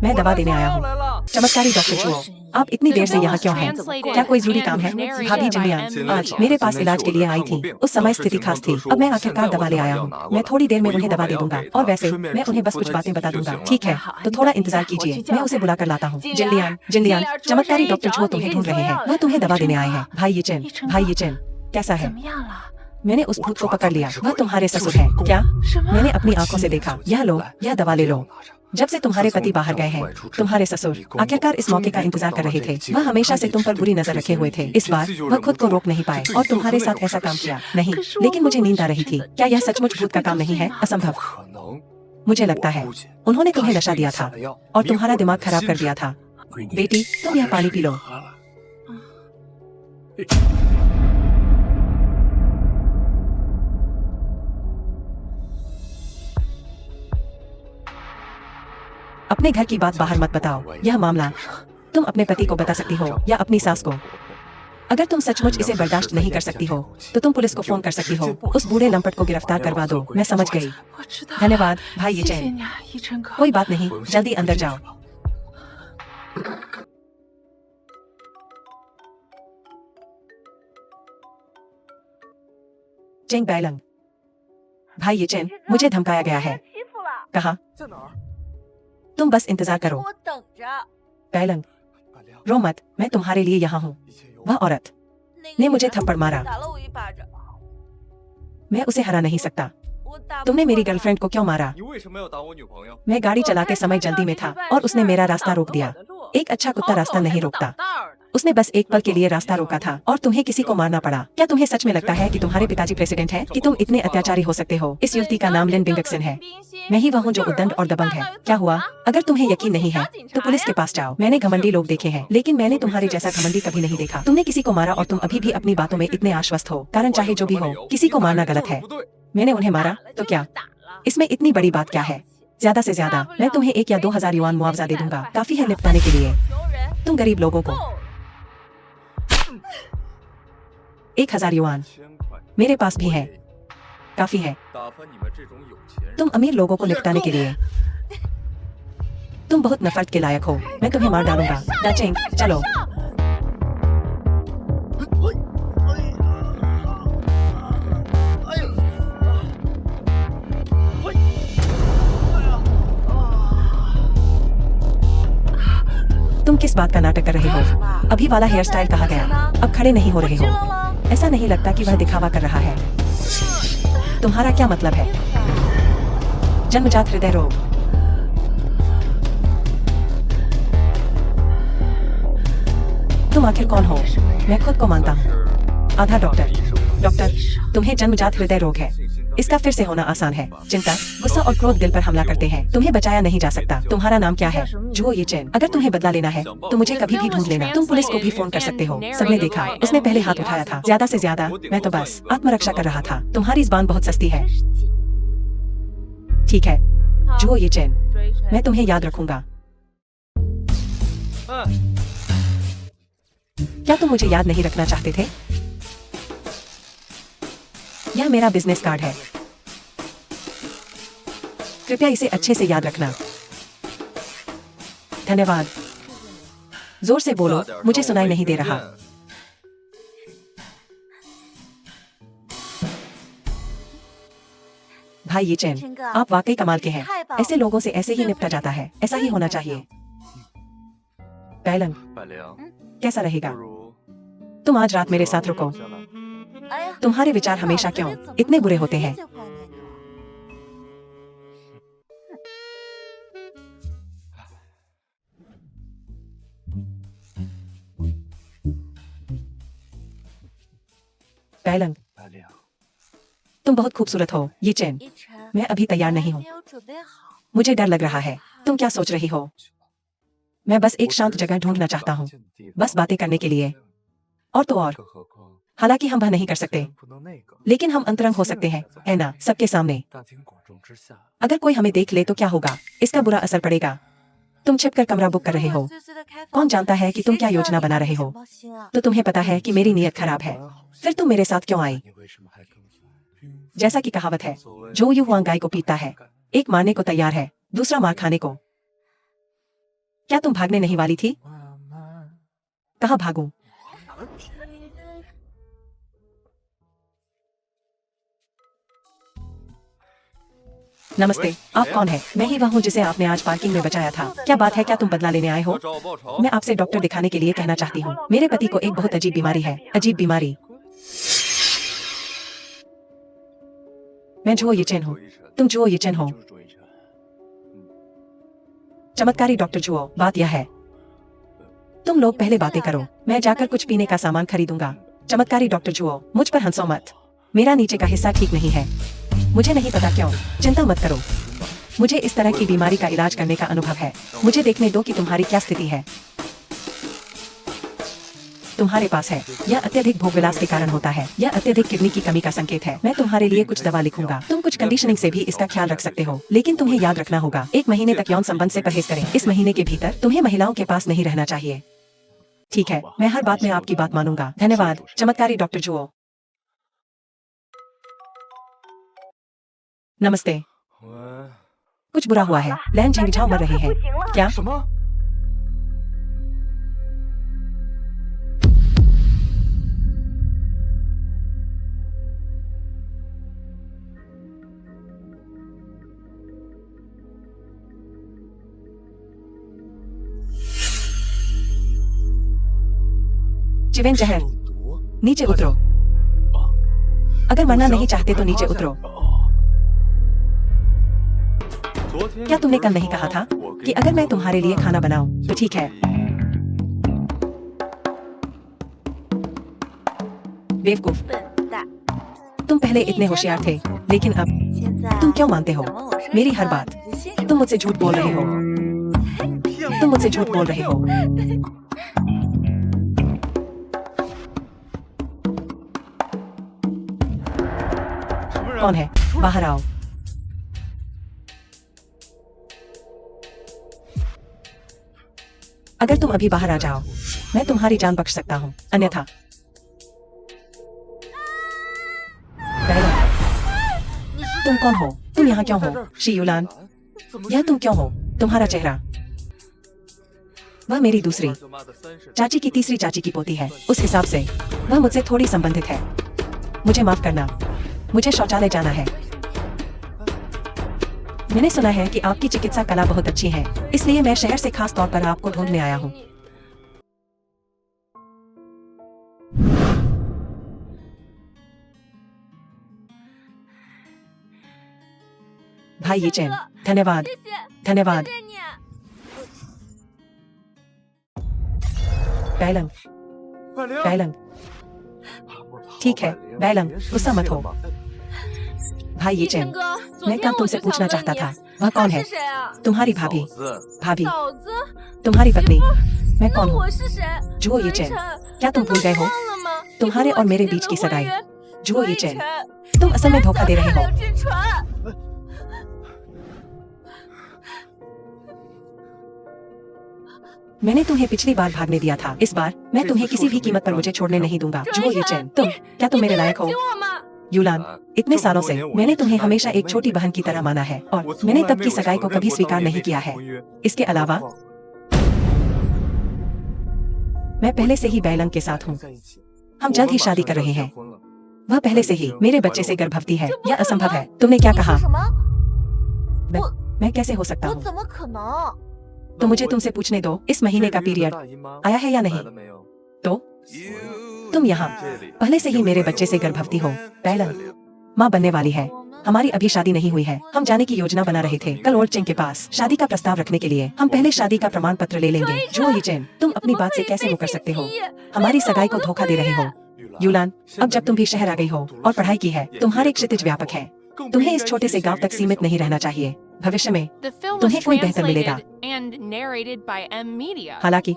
मैं दवा देने आया हूँ। चमत्कारी डॉक्टर चुओ, आप इतनी देर से यहाँ क्यों हैं? क्या कोई जरूरी काम है? भाभी जिनलियान आज मेरे पास इलाज के लिए आई थी। उस समय स्थिति खास थी। अब मैं आखिरकार दवा ले आया हूँ। मैं थोड़ी देर में उन्हें दवा दे दूंगा और वैसे मैं उन्हें बस कुछ बातें बता दूंगा। ठीक है, तो थोड़ा इंतजार कीजिए, मैं उसे बुला कर लाता हूँ। जिनलियान, जिनलियान, चमत्कारी डॉक्टर चुओ तुम्हें ढूंढ रहे हैं। वह तुम्हें दवा देने आए हैं। भाई ये चैन कैसा है? मैंने उस भूत को पकड़ लिया। वह तुम्हारे ससुर है क्या? मैंने अपनी आंखों से देखा। यह लो, यह दवा ले लो। जब से तुम्हारे पति बाहर गए हैं, तुम्हारे ससुर आखिरकार इस मौके का इंतजार कर रहे थे। वह हमेशा से तुम पर बुरी नजर रखे हुए थे। इस बार वह खुद को रोक नहीं पाए और तुम्हारे साथ ऐसा काम किया। नहीं, लेकिन मुझे नींद आ रही थी। क्या यह सचमुच भूत का काम नहीं है? असंभव। मुझे लगता है उन्होंने तुम्हें नशा दिया था और तुम्हारा दिमाग खराब कर दिया था। बेटी, तुम यह पानी पी लो। अपने घर की बात बाहर मत बताओ। यह मामला तुम अपने पति को बता सकती हो या अपनी सास को। अगर तुम सचमुच इसे बर्दाश्त नहीं कर सकती हो तो तुम पुलिस को फोन कर सकती हो। उस बूढ़े लंपट को गिरफ्तार करवा दो। मैं समझ गई। धन्यवाद भाई ये चैन। कोई बात नहीं, जल्दी अंदर जाओ। चेंग बैलंग, भाई ये चैन, मुझे धमकाया गया है। कहा? तुम बस इंतजार करो। बैलंग, रो मत, मैं तुम्हारे लिए यहाँ हूँ। वह औरत ने मुझे थप्पड़ मारा। मैं उसे हरा नहीं सकता। तुमने मेरी गर्लफ्रेंड को क्यों मारा? मैं गाड़ी चलाते समय जल्दी में था और उसने मेरा रास्ता रोक दिया। एक अच्छा कुत्ता रास्ता नहीं रोकता। उसने बस एक पल के लिए रास्ता रोका था और तुम्हें किसी को मारना पड़ा। क्या तुम्हें सच में लगता है कि तुम्हारे पिताजी प्रेसिडेंट हैं? कि तुम इतने अत्याचारी हो सकते हो? इस युवती का नाम लिन बिंगक्सन है। मैं ही वह हूँ जो उद्दंड और दबंग है। क्या हुआ? अगर तुम्हें यकीन नहीं है तो पुलिस के पास जाओ। मैंने घमंडी लोग देखे हैं, लेकिन मैंने तुम्हारे जैसा घमंडी कभी नहीं देखा। तुमने किसी को मारा और तुम अभी भी अपनी बातों में इतने आश्वस्त हो। कारण चाहे जो भी हो, किसी को मारना गलत है। मैंने उन्हें मारा तो क्या? इसमें इतनी बड़ी बात क्या है? ज्यादा से ज्यादा मैं तुम्हें 1 या 2,000 युआन मुआवजा दे दूंगा। काफी है निपटाने के लिए। तुम गरीब लोगों को 1,000 युआन मेरे पास भी है, काफी है। तुम अमीर लोगों को निपटाने के लिए तुम बहुत नफरत के लायक हो। मैं तुम्हें मार डालूंगा। दाचेंग, चलो। तुम किस बात का नाटक कर रहे हो? अभी वाला हेयर स्टाइल कहाँ गया? अब खड़े नहीं हो रहे हो। ऐसा नहीं लगता कि वह दिखावा कर रहा है। तुम्हारा क्या मतलब है? जन्मजात हृदय रोग। तुम आखिर कौन हो? मैं खुद को मानता हूँ आधा डॉक्टर। डॉक्टर, तुम्हें जन्मजात हृदय रोग है। इसका फिर से होना आसान है। चिंता, गुस्सा और क्रोध दिल पर हमला करते हैं। तुम्हें बचाया नहीं जा सकता। तुम्हारा नाम क्या है? जुओ ये चैन। अगर तुम्हें बदला लेना है तो मुझे कभी भी ढूंढ लेना। तुम पुलिस को भी फोन कर सकते हो। सबने देखा, उसने पहले हाथ उठाया था। ज्यादा से ज्यादा मैं तो बस आत्मरक्षा कर रहा था। तुम्हारी जुबान बहुत सस्ती है। ठीक है जुओ ये चैन, मैं तुम्हें याद रखूंगा। क्या तुम मुझे याद नहीं रखना चाहते थे? यह मेरा बिजनेस कार्ड है, कृपया इसे अच्छे से याद रखना। धन्यवाद। जोर से बोलो, मुझे सुनाई नहीं दे रहा। भाई ये चैन, आप वाकई कमाल के हैं। ऐसे लोगों से ऐसे ही निपटा जाता है। ऐसा ही होना चाहिए। पैलंग, कैसा रहेगा? तुम आज रात मेरे साथ रुको। तुम्हारे विचार हमेशा क्यों इतने बुरे होते हैं? पैलंग, तुम बहुत खूबसूरत हो। ये चैन, मैं अभी तैयार नहीं हूँ। मुझे डर लग रहा है। तुम क्या सोच रही हो? मैं बस एक शांत जगह ढूंढना चाहता हूँ, बस बातें करने के लिए। और तो और, हालांकि हम वह नहीं कर सकते, लेकिन हम अंतरंग हो सकते हैं, है ना? सबके सामने। अगर कोई हमें देख ले तो क्या होगा? इसका बुरा असर पड़ेगा। तुम छिपकर कमरा बुक कर रहे हो। कौन जानता है कि तुम क्या योजना बना रहे हो? तो तुम्हें पता है कि मेरी नीयत खराब है। फिर तुम मेरे साथ क्यों आई? जैसा कि कहावत है, जो यू हुआंग गाय को पीता है, एक मारने को तैयार है, दूसरा मार खाने को। क्या तुम भागने नहीं वाली थी? कहाँ भागूं? नमस्ते, आप कौन हैं? मैं ही वह हूँ जिसे आपने आज पार्किंग में बचाया था। क्या बात है? क्या तुम बदला लेने आए हो? मैं आपसे डॉक्टर दिखाने के लिए कहना चाहती हूँ। मेरे पति को एक बहुत अजीब बीमारी है। अजीब बीमारी? मैं जुओ ये चैन हूँ। तुम जुओ ये चैन हो? चमत्कारी डॉक्टर जुओ, बात यह है, तुम लोग पहले बातें करो, मैं जाकर कुछ पीने का सामान खरीदूंगा। चमत्कारी डॉक्टर जुओ, मुझ पर हंसो मत। मेरा नीचे का हिस्सा ठीक नहीं है। मुझे नहीं पता क्यों। चिंता मत करो, मुझे इस तरह की बीमारी का इलाज करने का अनुभव है। मुझे देखने दो कि तुम्हारी क्या स्थिति है। तुम्हारे पास है। यह अत्यधिक भोग विलास के कारण होता है। यह अत्यधिक किडनी की कमी का संकेत है। मैं तुम्हारे लिए कुछ दवा लिखूंगा। तुम कुछ कंडीशनिंग से भी इसका ख्याल रख सकते हो, लेकिन तुम्हें याद रखना होगा, 1 महीने तक यौन संबंध से परहेज करें। इस महीने के भीतर तुम्हें महिलाओं के पास नहीं रहना चाहिए। ठीक है, मैं हर बात में आपकी बात मानूंगा। धन्यवाद, चमत्कारी डॉक्टर जुओ। नमस्ते। कुछ बुरा हुआ है। लैन झंझाव मर रहे हैं। क्या? चिवेन जहर, नीचे उतरो। अगर मरना नहीं चाहते तो नीचे उतरो। क्या तुमने कल नहीं कहा था कि अगर मैं तुम्हारे लिए खाना बनाऊं तो ठीक है? बेवकूफ, तुम पहले इतने होशियार थे, लेकिन अब तुम क्यों मानते हो मेरी हर बात? तुम मुझसे झूठ बोल रहे हो। तुम मुझसे झूठ बोल रहे हो। कौन है? बाहर आओ। अगर तुम अभी बाहर आ जाओ, मैं तुम्हारी जान बख्श सकता हूँ, अन्यथा। तुम कौन हो? तुम यहाँ क्यों हो? शियुलान, यह तुम क्यों हो? तुम्हारा चेहरा। वह मेरी दूसरी चाची की तीसरी चाची की पोती है। उस हिसाब से वह मुझसे थोड़ी संबंधित है। मुझे माफ करना, मुझे शौचालय जाना है। मैंने सुना है कि आपकी चिकित्सा कला बहुत अच्छी है, इसलिए मैं शहर से खास तौर पर आपको ढूंढने आया हूँ। भाई ये चैन, धन्यवाद, धन्यवाद। पैलंग, बैलंग, ठीक है बैलंग, गुस्सा मत हो। भाई ये चैन, मैं कल तुमसे पूछना चाहता था, वह कौन है? तुम्हारी भाभी। भाभी, तुम्हारी पत्नी। मैं कौन हूँ? जुओ ये चैन, क्या तुम भूल गए हो? तुम्हारे और मेरे बीच की सगाई। जुओ ये चैन, तुम असल में धोखा दे रहे हो। मैंने तुम्हें पिछली बार भागने दिया था, इस बार मैं तुम्हें किसी भी कीमत पर मुझे छोड़ने नहीं दूंगा। जुओ ये चैन, क्या तुम मेरे लायक हो? यूलान, इतने सालों से मैंने तुम्हें हमेशा एक छोटी बहन की तरह माना है और मैंने तब की सगाई को कभी स्वीकार नहीं किया है। इसके अलावा मैं पहले से ही बैलंग के साथ हूँ। हम जल्द ही शादी कर रहे हैं। वह पहले से ही मेरे बच्चे से गर्भवती है। यह असंभव है। तुमने क्या कहा? मैं कैसे हो सकता हूँ? तो मुझे तुमसे पूछने दो, इस महीने का पीरियड आया है या नहीं? तो तुम यहाँ पहले से ही मेरे बच्चे से गर्भवती हो। बैलंग, माँ बनने वाली है। हमारी अभी शादी नहीं हुई है। हम जाने की योजना बना रहे थे कल ओल्ड चेंग के पास शादी का प्रस्ताव रखने के लिए। हम पहले शादी का प्रमाण पत्र ले लेंगे। जो ये चैन, तुम अपनी बात से कैसे मुकर सकते हो? हमारी सगाई को धोखा दे रहे हो। यूलान, अब जब तुम भी शहर आ गई हो और पढ़ाई की है, तुम्हारे क्षितिज व्यापक है। तुम्हें इस छोटे से गांव तक सीमित नहीं रहना चाहिए। भविष्य में तुम्हें कोई बेहतर मिलेगा। हालांकि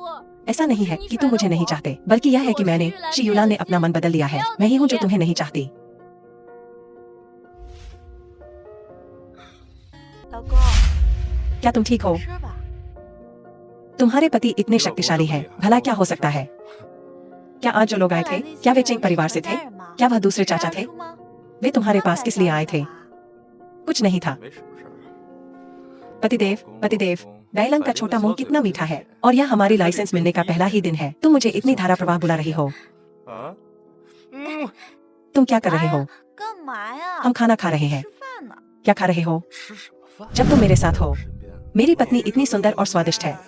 ऐसा नहीं है कि तुम मुझे नहीं चाहते, बल्कि यह है कि मैंने यूलान ने अपना मन बदल लिया है। मैं ही हूँ जो तुम्हें नहीं चाहती। क्या तुम ठीक हो? तुम्हारे पति इतने शक्तिशाली हैं, भला क्या हो सकता है? क्या आज जो लोग आए थे, क्या वे चेंग परिवार से थे? क्या वह दूसरे चाचा थे? वे तुम्हारे पास किस लिए आए थे? कुछ नहीं था। पतिदेव, पतिदेव, बैलंग का छोटा मुंह कितना मीठा है। और यह हमारी लाइसेंस मिलने का पहला ही दिन है। तुम मुझे इतनी धारा प्रवाह बुला रही हो। तुम क्या कर रहे हो? हम खाना खा रहे हैं। क्या खा रहे हो? जब तुम मेरे साथ हो, मेरी पत्नी इतनी सुंदर और स्वादिष्ट है।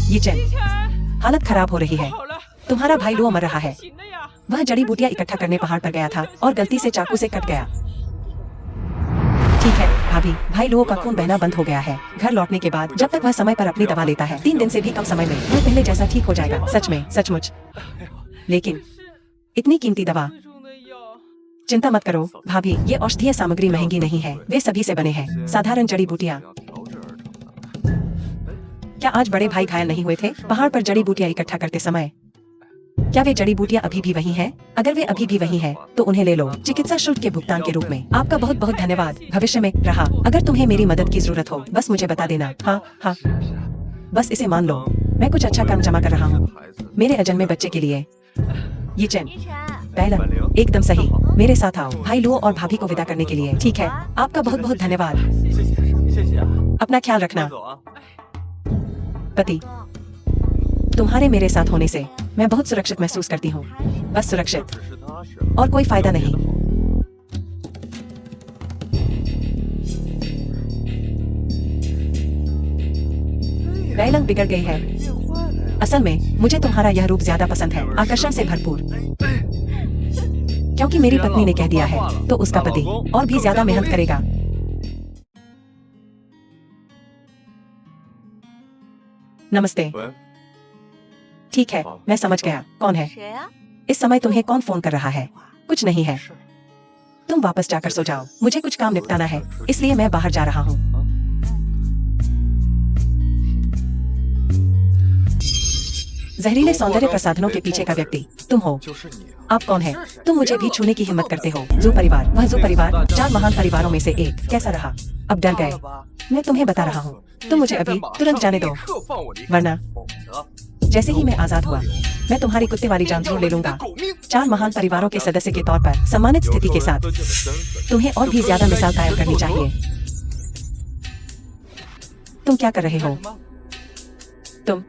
ये चैन, हालत खराब हो रही है। तुम्हारा भाई लुओ मर रहा है। वह जड़ी बूटियां इकट्ठा करने पहाड़ पर गया था और गलती से चाकू से कट गया। ठीक है भाभी, भाई लुओ का खून बहना बंद हो गया है। घर लौटने के बाद जब तक वह समय पर अपनी दवा लेता है, 3 दिन से भी कम समय में वह पहले जैसा ठीक हो जाएगा। सच में, सचमुच। लेकिन इतनी कीमती दवा। चिंता मत करो भाभी, ये औषधीय सामग्री महंगी नहीं है। वे सभी से बने हैं, साधारण जड़ी बूटियां। क्या आज बड़े भाई घायल नहीं हुए थे पहाड़ पर जड़ी बूटियां इकट्ठा करते समय? क्या वे जड़ी बूटियां अभी भी वही हैं? अगर वे अभी भी वही हैं, तो उन्हें ले लो, चिकित्सा शुल्क के भुगतान के रूप में। आपका बहुत बहुत धन्यवाद। भविष्य में रहा, अगर तुम्हें मेरी मदद की जरूरत हो, बस मुझे बता देना। हाँ हाँ, बस इसे मान लो। मैं कुछ अच्छा कर्म जमा कर रहा हूँ मेरे अजन्मे बच्चे के लिए। ये चैन, बैलंग, एकदम सही। मेरे साथ आओ भाई लुओ और भाभी को विदा करने के लिए। ठीक है, आपका बहुत बहुत धन्यवाद। अपना ख्याल रखना। पति, तुम्हारे मेरे साथ होने से मैं बहुत सुरक्षित महसूस करती हूँ। बस सुरक्षित, और कोई फायदा नहीं। बैलंग बिगड़ गई है। असल में मुझे तुम्हारा यह रूप ज्यादा पसंद है, आकर्षण से भरपूर। क्योंकि मेरी पत्नी ने कह दिया है, तो उसका पति और भी ज्यादा मेहनत करेगा। नमस्ते। ठीक है, मैं समझ गया। कौन है? इस समय तुम्हें कौन फोन कर रहा है? कुछ नहीं है। तुम वापस जाकर सो जाओ। मुझे कुछ काम निपटाना है, इसलिए मैं बाहर जा रहा हूँ। जहरीले सौंदर्य प्रसाधनों के पीछे का व्यक्ति तुम हो। आप कौन है? तुम मुझे भी छूने की हिम्मत करते हो। जू परिवार, वह जू परिवार 4 महान परिवारों में से एक, कैसा रहा? अब डर गए? मैं तुम्हें बता रहा हूँ, तुम मुझे अभी तुरंत जाने दो, वरना जैसे ही मैं आजाद हुआ, मैं तुम्हारी कुत्ते वाली जान जरूर ले लूंगा। 4 महान परिवारों के सदस्य के तौर पर सम्मानित स्थिति के साथ तुम्हें और भी ज्यादा मिसाल कायम करनी चाहिए। तुम क्या कर रहे हो? तुम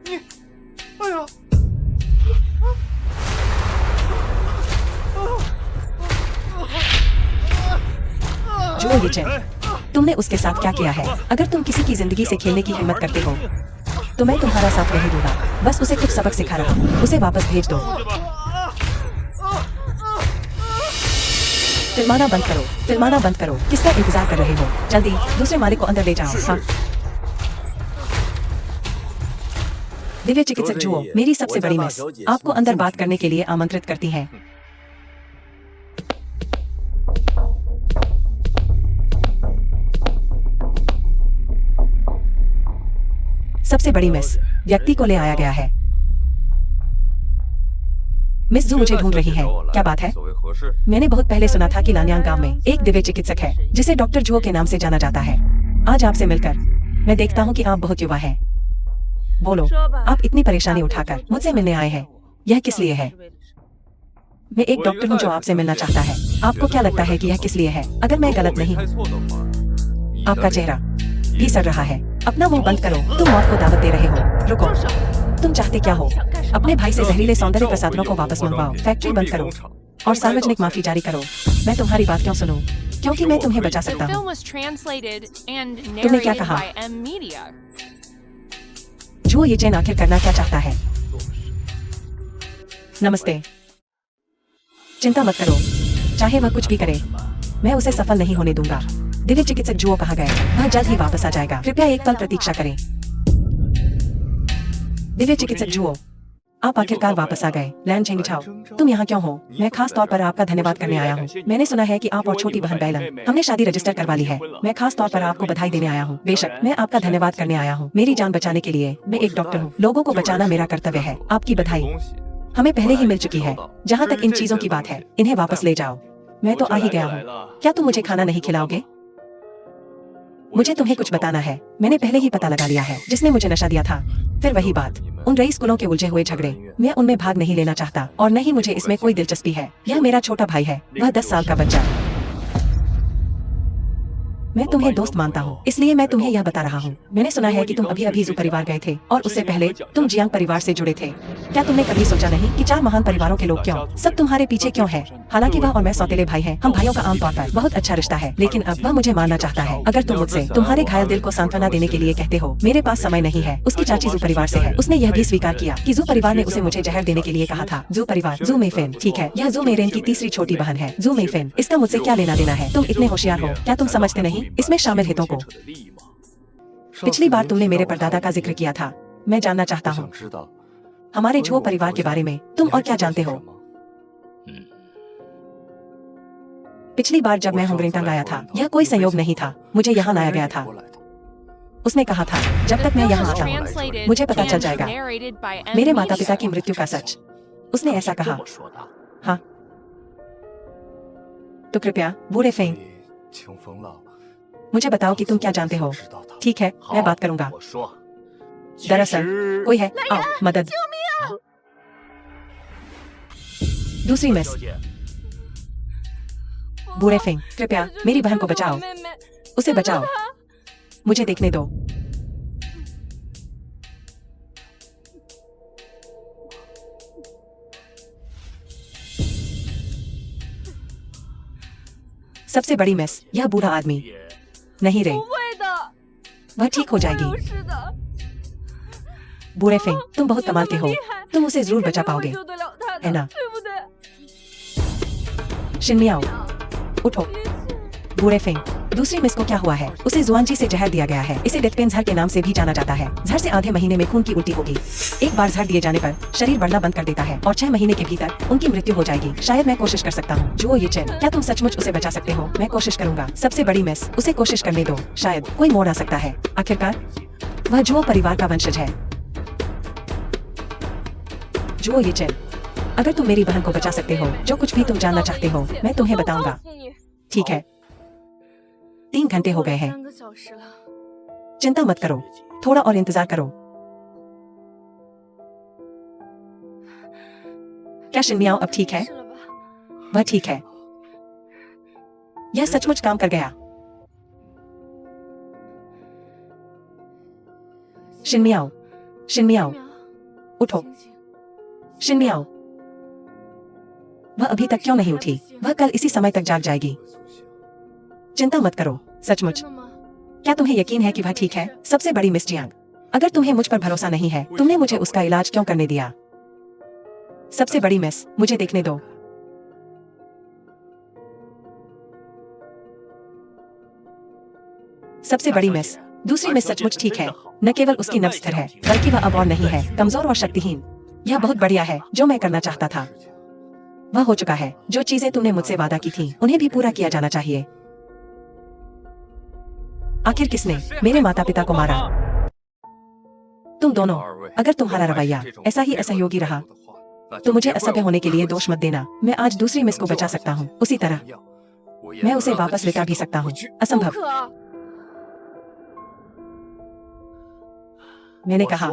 जो ये चैन, तुमने उसके साथ क्या किया है? अगर तुम किसी की जिंदगी से खेलने की हिम्मत करते हो, तो मैं तुम्हारा साथ नहीं दूंगा। बस उसे कुछ सबक सिखा रहा हूँ, उसे वापस भेज दो। फिल्माना बंद करो, फिल्माना बंद करो। किसका इंतजार कर रहे हो? जल्दी दूसरे मालिक को अंदर ले जाओ। हाँ। दिव्य चिकित्सक जुओ, मेरी सबसे बड़ी मिस आपको अंदर बात करने के लिए आमंत्रित करती है। सबसे बड़ी मिस व्यक्ति को ले आया गया है। मिस जू मुझे ढूंढ रही है। क्या बात है? मैंने बहुत पहले सुना था कि लान्यांग गांव में एक दिव्य चिकित्सक है जिसे डॉक्टर जुओ के नाम से जाना जाता है। आज आपसे मिलकर मैं देखता हूँ कि आप बहुत युवा हैं। बोलो, आप इतनी परेशानी उठाकर मुझसे मिलने आए हैं, यह किस लिए है? मैं एक डॉक्टर हूँ जो आपसे मिलना चाहता है। आपको क्या लगता है कि यह किस लिए है? अगर मैं गलत नहीं हूँ, आपका चेहरा भी सड़ रहा है। अपना मुंह बंद करो, तुम मौत को दावत दे रहे हो। रुको, तुम चाहते क्या हो? अपने भाई से जहरीले सौंदर्य प्रसाधनों को वापस मंगवाओ, फैक्ट्री बंद करो और सार्वजनिक माफी जारी करो। मैं तुम्हारी बात क्यों सुनूं? क्योंकि मैं तुम्हें बचा सकता हूँ। तुमने क्या कहा? जो ये चैन आखिर करना क्या चाहता है? नमस्ते। चिंता मत करो, चाहे वह कुछ भी करे, मैं उसे सफल नहीं होने दूंगा। दिव्य चिकित्सक जुओ कहाँ गए? वह जल्द ही वापस आ जाएगा। कृपया एक पल प्रतीक्षा करें। दिव्य चिकित्सक जुओ, आप आखिरकार वापस आ गए। लैन झेंगछाओ, तुम यहाँ क्यों हो? मैं खास तौर पर आपका धन्यवाद करने आया हूँ। मैंने सुना है कि आप और छोटी बहन बैलन हमने शादी रजिस्टर करवा ली है। मैं खास तौर पर आपको बधाई देने आया हूँ। बेशक, मैं आपका धन्यवाद करने आया हूँ। मेरी जान बचाने के लिए मैं एक डॉक्टर हूँ। लोगों को बचाना मेरा कर्तव्य है। आपकी बधाई हमें पहले ही मिल चुकी है। जहाँ तक इन चीजों की बात है, इन्हें वापस ले जाओ। मैं तो आ ही गया हूँ। क्या तुम मुझे खाना नहीं खिलाओगे? मुझे तुम्हें कुछ बताना है। मैंने पहले ही पता लगा लिया है जिसने मुझे नशा दिया था। फिर वही बात, उन रईस कुलों के उलझे हुए झगड़े। मैं उनमें भाग नहीं लेना चाहता और न ही मुझे इसमें कोई दिलचस्पी है। यह मेरा छोटा भाई है, वह 10 साल का बच्चा। मैं तुम्हें दोस्त मानता हूँ, इसलिए मैं तुम्हें यह बता रहा हूँ। मैंने सुना है कि तुम अभी अभी जू परिवार गए थे और उससे पहले तुम जियांग परिवार से जुड़े थे। क्या तुमने कभी सोचा नहीं कि 4 महान परिवारों के लोग क्यों सब तुम्हारे पीछे क्यों हैं? हालांकि वह और मैं सौतेले भाई हैं, हम भाइयों का आमतौर पर बहुत अच्छा रिश्ता है, लेकिन अब वह मुझे मारना चाहता है। अगर तुम मुझसे तुम्हारे घायल दिल को सांत्वना देने के लिए कहते हो, मेरे पास समय नहीं है। उसकी चाची जू परिवार से है। उसने यह भी स्वीकार किया कि जू परिवार ने उसे मुझे जहर देने के लिए कहा था। जू परिवार, जू मेफेन, ठीक है, यह जू मेरेन की तीसरी छोटी बहन है। जू मेफेन, इसका मुझसे क्या लेना देना है? तुम इतने होशियार हो, क्या तुम समझते नहीं इसमें शामिल हितों को? पिछली बार तुमने मेरे परदादा का जिक्र किया था। मैं जानना चाहता हूँ हमारे झो परिवार के बारे में तुम और क्या जानते हो? पिछली बार जब मैं होंगरिंगटांग आया था, यह कोई संयोग नहीं था, मुझे यहाँ लाया गया था। उसने कहा था जब तक मैं यहाँ आता हूँ मुझे पता चल जाएगा मेरे माता पिता की मृत्यु का सच। उसने ऐसा कहा। हाँ, तो कृपया बूढ़े फेंग मुझे बताओ कि तुम क्या जानते हो। ठीक है, मैं बात करूंगा। दरअसल कोई है, आओ मदद। दूसरी मिस, बूढ़े फेंग, कृपया मेरी बहन को बचाओ, उसे बचाओ, मुझे देखने दो। सबसे बड़ी मिस, यह बूढ़ा आदमी नहीं रे, वह ठीक हो जाएगी। बूढ़े फेंग, तुम बहुत कमाल के हो, तुम उसे जरूर बचा पाओगे, है ना? शिनमियाओ, उठो। बूढ़े फेंग, दूसरी मिस को क्या हुआ है? उसे जुआनजी से जहर दिया गया है। इसे डेथ पेन झड़ के नाम से भी जाना जाता है। झड़ से आधे महीने में खून की उल्टी होगी। एक बार झड़ दिए जाने पर शरीर बढ़ना बंद कर देता है और 6 महीने के भीतर उनकी मृत्यु हो जाएगी। शायद मैं कोशिश कर सकता हूँ। जुओ ये चैन, क्या तुम सचमुच उसे बचा सकते हो? मैं कोशिश करूंगा। सबसे बड़ी मिस, उसे कोशिश करने दो, शायद कोई मोड़ आ सकता है। आखिरकार वह जुओ परिवार का वंशज है। जुओ ये चैन, अगर तुम मेरी बहन को बचा सकते हो, जो कुछ भी तुम जानना चाहते हो मैं तुम्हें बताऊंगा। ठीक है, 3 घंटे हो गए हैं। चिंता मत करो, थोड़ा और इंतजार करो। क्या शिनमियाओ अब ठीक है? वह ठीक है। यह सचमुच काम कर गया। शिनमियाओ, शिनमियाओ, उठो। शिनमियाओ, वह अभी तक क्यों नहीं उठी? वह कल इसी समय तक जाग जाएगी। चिंता मत करो, सचमुच। क्या तुम्हें यकीन है कि वह ठीक है? सबसे बड़ी मिस जियांग, अगर तुम्हें मुझ पर भरोसा नहीं है, तुमने मुझे उसका इलाज क्यों करने दिया? सबसे बड़ी मिस, मुझे देखने दो। सबसे बड़ी मिस, दूसरी मिस सचमुच ठीक है। न केवल उसकी नब्ज स्थिर है, बल्कि वह अब और नहीं है कमजोर और शक्तिहीन। यह बहुत बढ़िया है। जो मैं करना चाहता था वह हो चुका है। जो चीजें तुमने मुझसे वादा की थी, उन्हें भी पूरा किया जाना चाहिए। आखिर किसने मेरे माता पिता को मारा? तुम दोनों। अगर तुम्हारा रवैया ऐसा ही असहयोगी रहा तो मुझे असभ्य होने के लिए दोष मत देना। मैं आज दूसरी मिस को बचा सकता हूँ। उसी तरह मैं उसे वापस लेकर भी सकता हूँ। असंभव। मैंने कहा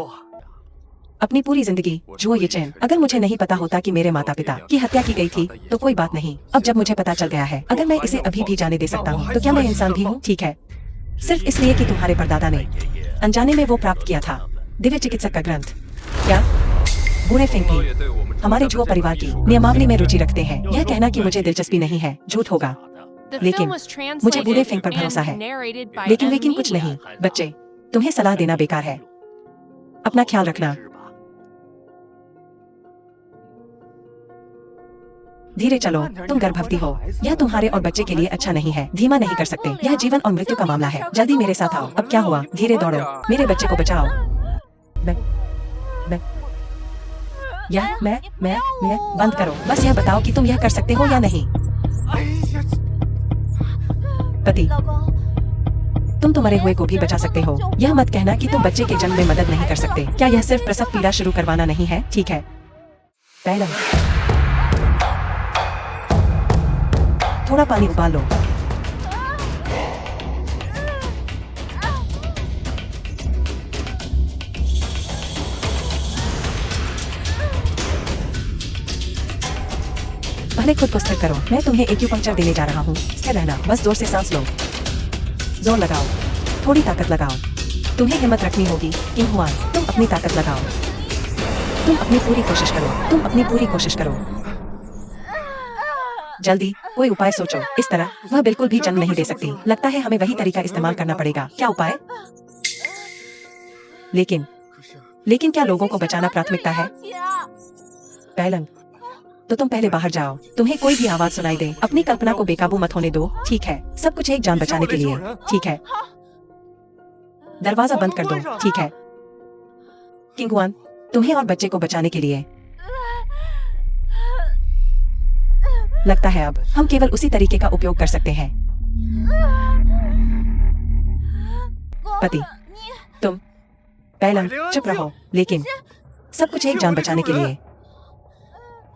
अपनी पूरी जिंदगी जो ये चैन। अगर मुझे नहीं पता होता कि मेरे माता पिता की हत्या की गई थी तो कोई बात नहीं। अब जब मुझे पता चल गया है, अगर मैं इसे अभी भी जाने दे सकता हूँ तो क्या मैं इंसान भी हूँ? ठीक है, सिर्फ इसलिए कि तुम्हारे परदादा ने अनजाने में वो प्राप्त किया था। दिव्य चिकित्सक का ग्रंथ। क्या बूढ़े फेंग भी हमारे जुओ परिवार की नियमावली में रुचि रखते हैं? यह कहना कि मुझे दिलचस्पी नहीं है झूठ होगा। लेकिन मुझे बूढ़े फेंग पर भरोसा है। लेकिन कुछ नहीं बच्चे, तुम्हें सलाह देना बेकार है। अपना ख्याल रखना। धीरे चलो, तुम गर्भवती हो। यह तुम्हारे और बच्चे के लिए अच्छा नहीं है। धीमा नहीं कर सकते। यह जीवन और मृत्यु का मामला है। जल्दी मेरे साथ आओ। अब क्या हुआ? धीरे दौड़ो, मेरे बच्चे को बचाओ। मैं बंद करो। बस यह बताओ कि तुम यह कर सकते हो या नहीं। पति, तुम मरे हुए को भी बचा सकते हो। यह मत कहना कि तुम बच्चे के जन्म में मदद नहीं कर सकते। क्या यह सिर्फ प्रसव पीड़ा शुरू करवाना नहीं है? ठीक है, पहला थोड़ा पानी उबाल लो। पहले खुद को स्थिर करो। मैं तुम्हें एक्यूपंक्चर देने जा रहा हूँ। स्थिर रहना, बस जोर से सांस लो। जोर लगाओ, थोड़ी ताकत लगाओ। तुम्हें हिम्मत रखनी होगी किंग हुआन। तुम अपनी ताकत लगाओ। तुम अपनी पूरी कोशिश करो। जल्दी जल्दी कोई उपाय सोचो। इस तरह वह बिल्कुल भी जन्म नहीं दे सकती। लगता है हमें वही तरीका इस्तेमाल करना पड़ेगा। क्या उपाय? लेकिन क्या लोगों को बचाना प्राथमिकता है? पैलंग, तो तुम पहले बाहर जाओ। तुम्हें कोई भी आवाज सुनाई दे, अपनी कल्पना को बेकाबू मत होने दो। ठीक है, सब कुछ एक जान बचाने के लिए। ठीक है, दरवाजा बंद कर दो। ठीक है किंग हुआन, तुम्हें और बच्चे को बचाने के लिए। लगता है अब हम केवल उसी तरीके का उपयोग कर सकते हैं। पति, तुम पैलंग चुप रहो। लेकिन सब कुछ एक जान बचाने के लिए।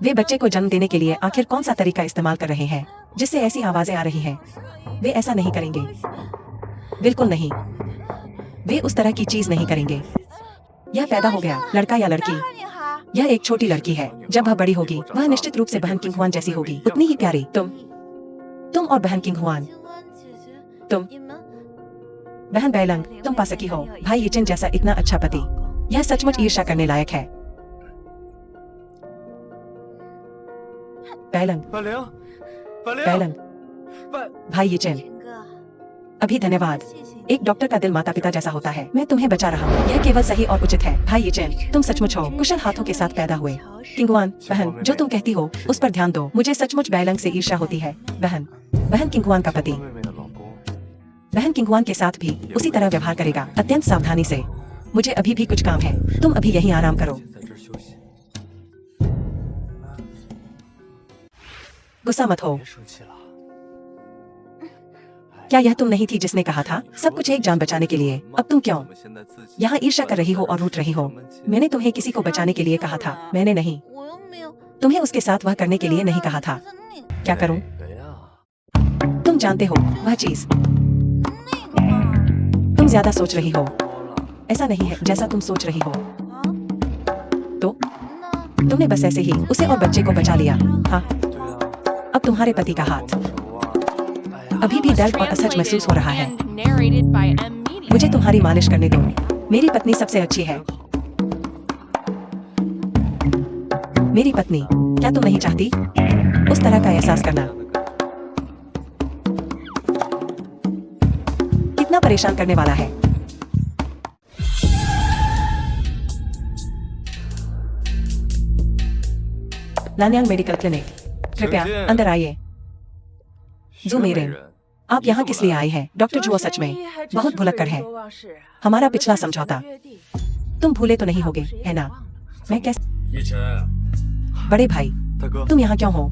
वे बच्चे को जन्म देने के लिए आखिर कौन सा तरीका इस्तेमाल कर रहे हैं जिससे ऐसी आवाजें आ रही हैं? वे ऐसा नहीं करेंगे, बिल्कुल नहीं। वे उस तरह की चीज नहीं करेंगे। यह पैदा हो गया लड़का या लड़की। यह एक छोटी लड़की है। जब वह बड़ी होगी वह निश्चित रूप से बहन किंग हुआन जैसी होगी, उतनी ही प्यारी। तुम और बहन किंग हुआन। तुम बहन बैलंग, तुम पा सकी हो भाई यिचेन जैसा इतना अच्छा पति। यह सचमुच ईर्ष्या करने लायक है। बैलंग, भाई यिचेन, अभी धन्यवाद। एक डॉक्टर का दिल माता पिता जैसा होता है। मैं तुम्हें बचा रहा हूँ। यह केवल सही और उचित है। भाई यिचेन, तुम सचमुच हो कुशल हाथों के साथ पैदा हुए। किंग हुआन, बहन जो तुम कहती हो उस पर ध्यान दो। मुझे सचमुच बैलंग से ईर्ष्या होती है। बहन किंग हुआन का पति बहन किंग हुआन के साथ भी उसी तरह व्यवहार करेगा, अत्यंत सावधानी से। मुझे अभी भी कुछ काम है। तुम अभी यहीं आराम करो। गुस्सा मत हो। क्या यह तुम नहीं थी जिसने कहा था सब कुछ एक जान बचाने के लिए? अब तुम क्यों यहाँ ईर्ष्या कर रही हो और रूठ रही हो? मैंने तुम्हें किसी को बचाने के लिए कहा था, मैंने नहीं। तुम्हें उसके साथ वह करने के लिए नहीं कहा था। क्या करूं? तुम जानते हो वह चीज। तुम ज्यादा सोच रही हो। ऐसा नहीं है जैसा तुम सोच रही हो। तो तुमने बस ऐसे ही उसे और बच्चे को बचा लिया। हाँ, अब तुम्हारे पति का हाथ अभी भी दर्द और असहज महसूस हो रहा है। मुझे तुम्हारी मालिश करने दो। मेरी पत्नी सबसे अच्छी है। मेरी पत्नी, क्या तुम नहीं चाहती उस तरह का एहसास करना? कितना परेशान करने वाला है। लान्यांग मेडिकल क्लिनिक। कृपया अंदर आइए। जू मेरेन, आप यहाँ किस लिए आए हैं? डॉक्टर जुओ सच में बहुत भुलक्कड़ है। हमारा पिछला समझौता तुम भूले तो नहीं होगे, है ना? मैं कैसे? बड़े भाई, तुम यहाँ क्यों हो?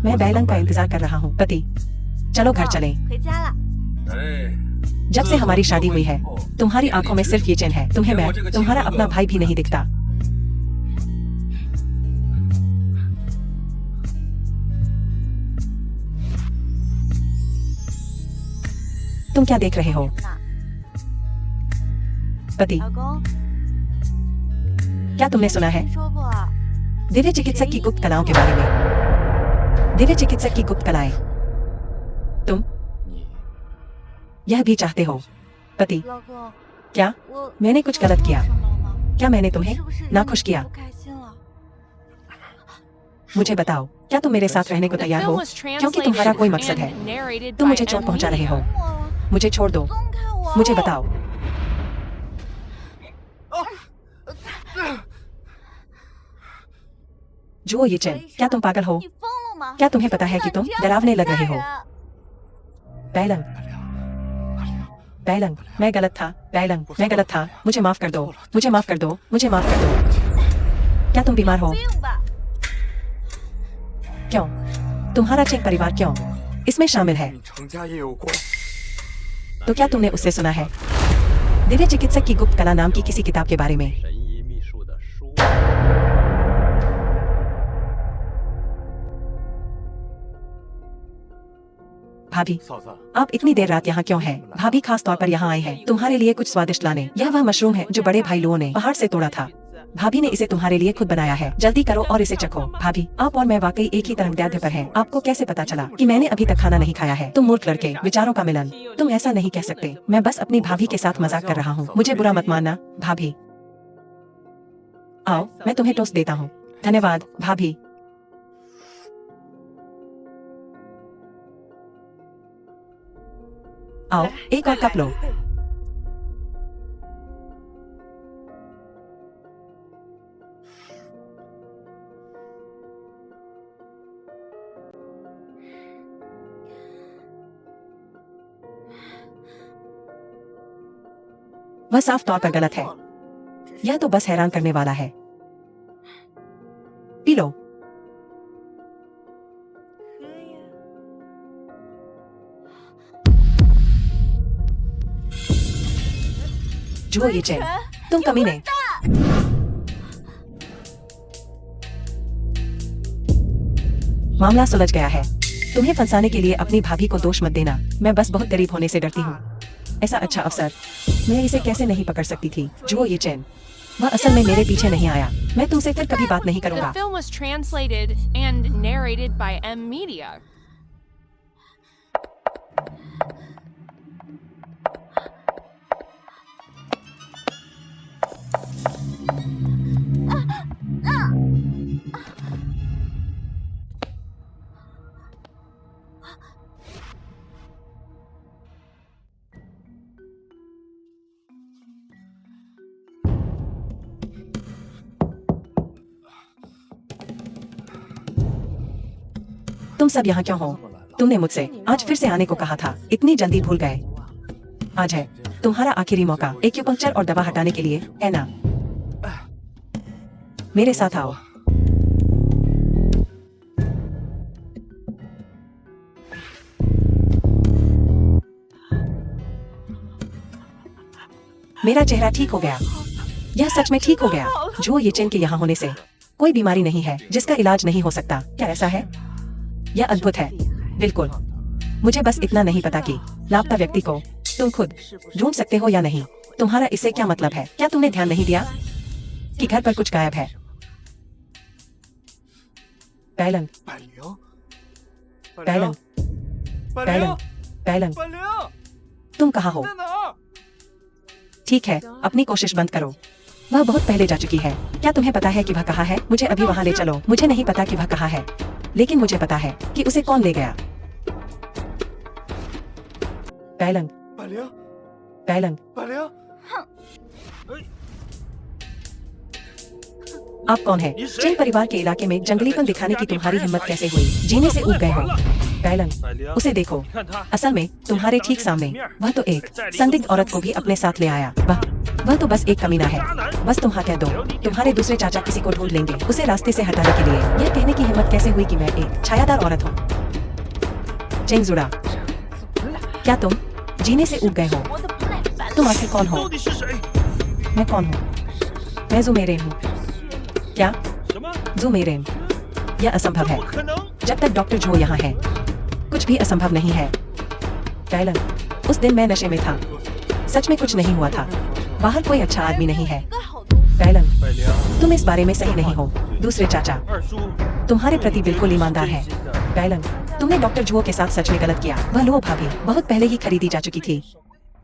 मैं बैलंग का इंतजार कर रहा हूँ। पति, चलो घर चलें। जब से हमारी शादी हुई है, तुम्हारी आंखों में सिर्फ ये चैन है। तुम्हें मैं तुम्हारा अपना भाई भी नहीं दिखता। तुम क्या देख रहे हो? पति, क्या तुमने सुना है दिव्य चिकित्सक की गुप्त कलाओं के बारे में? दिव्य चिकित्सक की गुप्त कलाएं। तुम यह भी चाहते हो? पति, क्या मैंने कुछ गलत किया? क्या मैंने तुम्हें नाखुश किया? मुझे बताओ, क्या तुम मेरे साथ रहने को तैयार हो? क्योंकि तुम्हारा कोई मकसद है। तुम मुझे चोट पहुंचा रहे हो। मुझे छोड़ दो। मुझे बताओ। जुओ ये चैन, क्या तुम पागल हो? क्या तुम्हें पता है कि तुम डरावने लग रहे हो? बैलंग, बैलंग, मैं गलत था। बैलंग, मैं गलत था। मुझे माफ कर दो। मुझे माफ कर दो। मुझे माफ कर दो। क्या तुम बीमार हो? क्यों? तुम्हारा चेंग परिवार क्यों इसमें शामिल है? तो क्या तुमने उससे सुना है दिव्य चिकित्सक की गुप्त कला नाम की किसी किताब के बारे में? भाभी, आप इतनी देर रात यहाँ क्यों हैं? भाभी खास तौर पर यहाँ आए हैं तुम्हारे लिए कुछ स्वादिष्ट लाने। यह वह मशरूम है जो बड़े भाई लोगों ने पहाड़ से तोड़ा था। भाभी ने इसे तुम्हारे लिए खुद बनाया है। जल्दी करो और इसे चखो। भाभी, आप और मैं वाकई एक ही तरंगदैर्ध्य पर हैं। आपको कैसे पता चला कि मैंने अभी तक खाना नहीं खाया है? तुम मूर्ख लड़के, विचारों का मिलन। तुम ऐसा नहीं कह सकते। मैं बस अपनी भाभी के साथ मजाक कर रहा हूँ। मुझे बुरा मत मानना। भाभी, आओ मैं तुम्हें टोस्ट देता हूँ। धन्यवाद भाभी। आओ एक और कप लो। वह साफ तौर पर गलत है। यह तो बस हैरान करने वाला है। P low. जुओ ये चैन, तुम कमीने। मामला सुलझ गया है। तुम्हें फंसाने के लिए अपनी भाभी को दोष मत देना। मैं बस बहुत गरीब होने से डरती हूँ। ऐसा अच्छा अवसर मैं इसे कैसे नहीं पकड़ सकती थी? जुओ ये चैन, वह असल में मेरे पीछे नहीं आया। मैं तुमसे फिर कभी बात नहीं करूंगा। The film was translated and narrated by M Media. तुम सब यहाँ क्यों हो? तुमने मुझसे आज फिर से आने को कहा था। इतनी जल्दी भूल गए? आज है तुम्हारा आखिरी मौका एक्यूपंक्चर और दवा हटाने के लिए, है ना? मेरे साथ आओ। मेरा चेहरा ठीक हो गया। यह सच में ठीक हो गया। जो ये चेन के यहाँ होने से कोई बीमारी नहीं है जिसका इलाज नहीं हो सकता। क्या ऐसा है? यह अद्भुत है। बिल्कुल। मुझे बस इतना नहीं पता कि लापता व्यक्ति को तुम खुद ढूंढ सकते हो या नहीं। तुम्हारा इससे क्या मतलब है? क्या तुमने ध्यान नहीं दिया कि घर पर कुछ गायब है? बैलंग, बैलंग, बैलंग, बैलंग, तुम कहाँ हो? ठीक है, अपनी कोशिश बंद करो। वह बहुत पहले जा चुकी है। क्या तुम्हें पता है कि वह कहाँ है? मुझे अभी वहाँ ले चलो। मुझे नहीं पता कि वह कहाँ है, लेकिन मुझे पता है कि उसे कौन ले गया। बैलंग, बैलंग, आप कौन है? चेंग परिवार के इलाके में जंगलीपन दिखाने की तुम्हारी हिम्मत कैसे हुई? जीने से ऊब गए हो। बैलन, उसे देखो। असल में तुम्हारे ठीक सामने वह तो एक संदिग्ध औरत को भी अपने साथ ले आया। वह तो बस एक कमीना है। बस तुम हाँ कह दो, तुम्हारे दूसरे चाचा किसी को ढूंढ लेंगे उसे रास्ते से हटाने के लिए। यह कहने की हिम्मत कैसे हुई कि मैं एक छायादार औरत हूँ? चेंग जुड़ा, क्या तुम जीने से ऊब गए हो? तुम आखिर कौन हो? मैं कौन हूँ? मैं ज़ुमेरेन हूँ। क्या? ज़ुमेरेन? यह असंभव है। जब तक डॉक्टर जो यहाँ है कुछ भी असंभव नहीं है। बैलन, उस दिन मैं नशे में था। सच में कुछ नहीं हुआ था। बाहर कोई अच्छा आदमी नहीं है। बैलन, तुम इस बारे में सही नहीं हो। दूसरे चाचा तुम्हारे प्रति बिल्कुल ईमानदार है। बैलन, तुमने डॉक्टर जुओ के साथ सच में गलत किया। वह लो भाभी बहुत पहले ही खरीदी जा चुकी थी।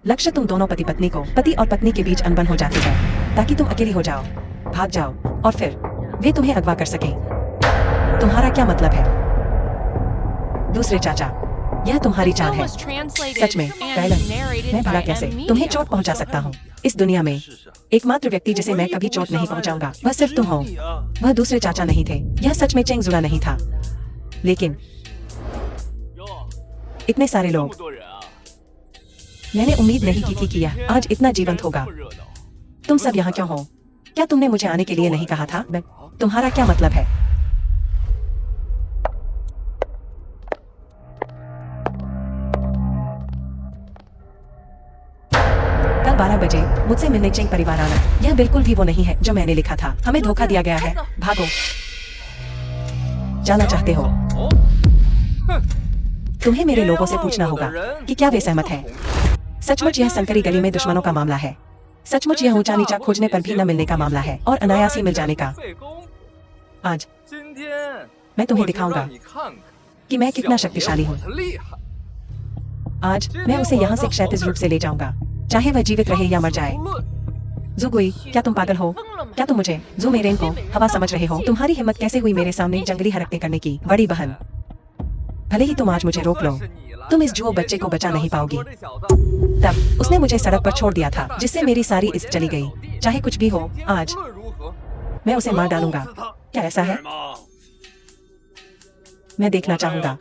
लक्ष्य तुम दोनों पति पत्नी को पति और पत्नी के बीच अनबन हो जाती है ताकि तुम अकेली हो जाओ, भाग जाओ और फिर वे तुम्हें अगवा कर सकें। तुम्हारा क्या मतलब है? दूसरे चाचा, यह तुम्हारी चाल है। सच में बैलन, मैं भला कैसे तुम्हें चोट पहुंचा सकता हूं? इस दुनिया में एकमात्र व्यक्ति जिसे मैं कभी चोट नहीं पहुंचाऊंगा वह सिर्फ तुम हो। वह दूसरे चाचा नहीं थे। यह सच में चेंग जुड़ा नहीं था। लेकिन इतने सारे लोग, मैंने उम्मीद नहीं की थी कि यह आज इतना जीवंत होगा। तुम सब यहाँ क्यों हो? क्या तुमने मुझे आने के लिए नहीं कहा था? तुम्हारा क्या मतलब है? कल 12 बजे मुझसे मिलने चेंग परिवार आना। यह बिल्कुल भी वो नहीं है जो मैंने लिखा था। हमें धोखा दिया गया है। भागो। जाना चाहते हो? तुम्हें मेरे लोगों से पूछना होगा कि क्या वे सहमत हैं। सचमुच यह संकरी गली में दुश्मनों का मामला है। सचमुच यह ऊंचा नीचा खोजने पर भी न मिलने का मामला है और अनायास ही मिल जाने का। आज मैं तुम्हें दिखाऊंगा कि मैं कितना शक्तिशाली हूँ। आज मैं उसे यहाँ से क्षैतिज रूप से ले जाऊंगा, चाहे वह जीवित रहे या मर जाए। ज़ुगुई, क्या तुम पागल हो? क्या तुम मुझे ज़ुमेरेन को हवा समझ रहे हो? तुम्हारी हिम्मत कैसे हुई मेरे सामने जंगली हरकतें करने की? बड़ी बहन, भले ही तुम आज मुझे रोक लो, तुम इस जुओ बच्चे को बचा नहीं पाओगी। तब उसने मुझे सड़क पर छोड़ दिया था जिससे मेरी सारी इज्जत चली गई। चाहे कुछ भी हो, आज मैं उसे मार डालूंगा। क्या ऐसा है? मैं देखना चाहूंगा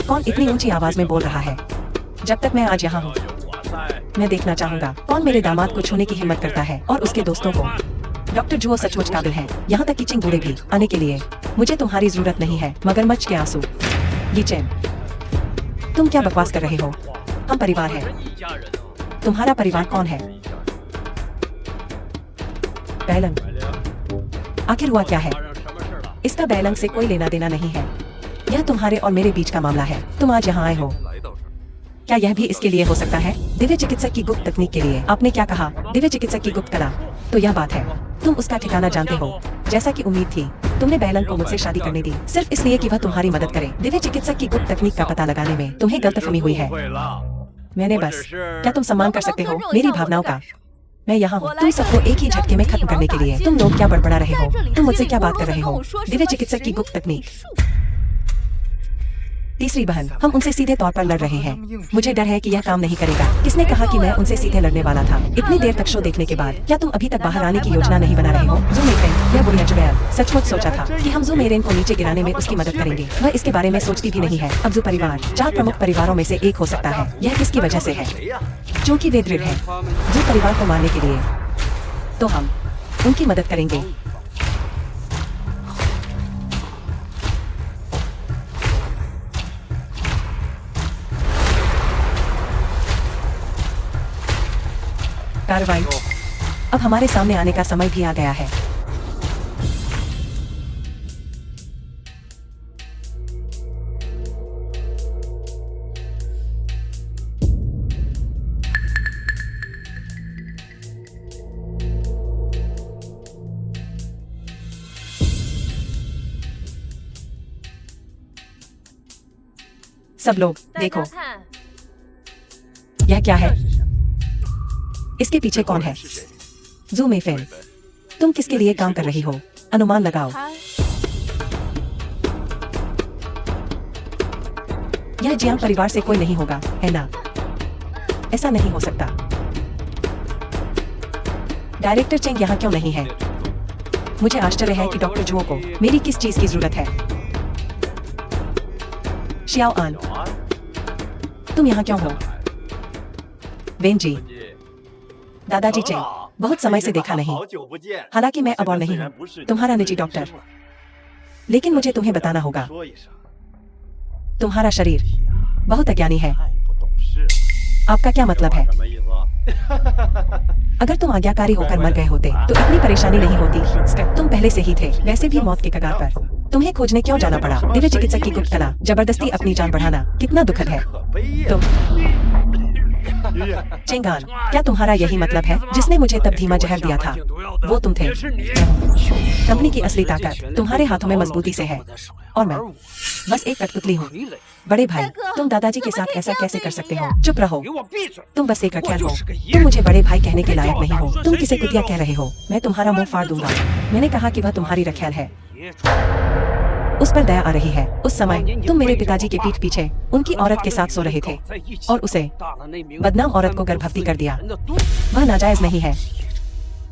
कौन इतनी ऊंची आवाज में बोल रहा है। जब तक मैं आज यहाँ हूँ, मैं देखना चाहूंगा कौन मेरे दामाद को छूने की हिम्मत करता है और उसके दोस्तों को। डॉक्टर जुओ सचमुच काबिल है, यहाँ तक कि चिंग बूढ़े भी आने के लिए। मुझे तुम्हारी जरूरत नहीं है। मगरमच्छ के आंसू। यीचेन, तुम क्या बकवास कर रहे हो? हम परिवार हैं। तुम्हारा परिवार कौन है? बैलन, आखिर हुआ क्या है? इसका बैलन से कोई लेना देना नहीं है। यह तुम्हारे और मेरे बीच का मामला है। तुम आज यहाँ आए हो, क्या यह भी इसके लिए हो सकता है? दिव्य चिकित्सक की गुप्त तकनीक के लिए। आपने क्या कहा? दिव्य चिकित्सक की गुप्त कला। तो यह बात है, तुम उसका ठिकाना जानते हो। जैसा कि उम्मीद थी, तुमने बैलन को मुझसे शादी करने दी सिर्फ इसलिए कि वह तुम्हारी मदद करे। दिव्य चिकित्सक की गुप्त तकनीक का पता लगाने में तुम्हें गलतफहमी हुई है। मैंने बस, क्या तुम सम्मान कर सकते हो मेरी भावनाओं का? मैं यहाँ हूँ तुम सबको एक ही झटके में खत्म करने के लिए। तुम लोग क्या बड़बड़ा रहे हो? तुम मुझसे क्या बात कर रहे हो? दिव्य चिकित्सक की गुप्त तकनीक। तीसरी बहन, हम उनसे सीधे तौर पर लड़ रहे हैं। मुझे डर है कि यह काम नहीं करेगा। किसने कहा कि मैं उनसे सीधे लड़ने वाला था? इतनी देर तक शो देखने के बाद क्या तुम अभी तक बाहर आने की योजना नहीं बना रहे हो? ज़ुमेरेन, यह बुढ़िया जुबैल सचमुच सोचा था कि हम ज़ुमेरेन को नीचे गिराने में उसकी मदद करेंगे। वह इसके बारे में सोचती भी नहीं है। अब ज़ु परिवार 4 प्रमुख परिवारों में से एक हो सकता है। यह किसकी वजह से है? क्योंकि वे दृढ़ है ज़ु परिवार को मारने के लिए, तो हम उनकी मदद करेंगे। कार्रवाई अब हमारे सामने आने का समय भी आ गया है। सब लोग देखो, यह क्या है? इसके पीछे कौन है? ज़ू मेफेन, तुम किसके लिए काम कर रही हो? अनुमान लगाओ। यह जियांग परिवार से कोई नहीं होगा, है ना? ऐसा नहीं हो सकता। डायरेक्टर चेंग यहाँ क्यों नहीं है? मुझे आश्चर्य है कि डॉक्टर जुओ को मेरी किस चीज की जरूरत है। शियाओ आन, तुम यहाँ क्यों हो? वेन जी, दादाजी चेंग, बहुत समय से देखा नहीं। हालांकि मैं अब और नहीं हूँ तुम्हारा निजी डॉक्टर, लेकिन मुझे तुम्हें बताना होगा। तुम्हारा शरीर बहुत अज्ञानी है। आपका क्या मतलब है? अगर तुम आज्ञाकारी होकर मर गए होते तो इतनी परेशानी नहीं होती। तुम पहले से ही थे, वैसे भी मौत के कगार पर। तुम्हें खोजने क्यों जाना पड़ा? दिव्य चिकित्सक की गुप्त कला, जबरदस्ती अपनी जान बढ़ाना कितना दुखद है। तुम चेंगान, क्या तुम्हारा यही मतलब है? जिसने मुझे तब धीमा जहर दिया था वो तुम थे। कंपनी की असली ताकत तुम्हारे हाथों में मजबूती से है और मैं बस एक कठपुतली हूँ। बड़े भाई, तुम दादाजी के साथ ऐसा कैसे कर सकते हो? चुप रहो, तुम बस एक रखैल हो। तुम मुझे बड़े भाई कहने के लायक नहीं हो। तुम किसे कुतिया कह रहे हो? मैं तुम्हारा मुंह फाड़ दूंगा। मैंने कहा कि वह तुम्हारी रखैल है। उस पर दया आ रही है। उस समय तुम मेरे पिताजी के पीठ पीछे उनकी औरत के साथ सो रहे थे और उसे बदनाम औरत को गर्भवती कर दिया। वह नाजायज नहीं है।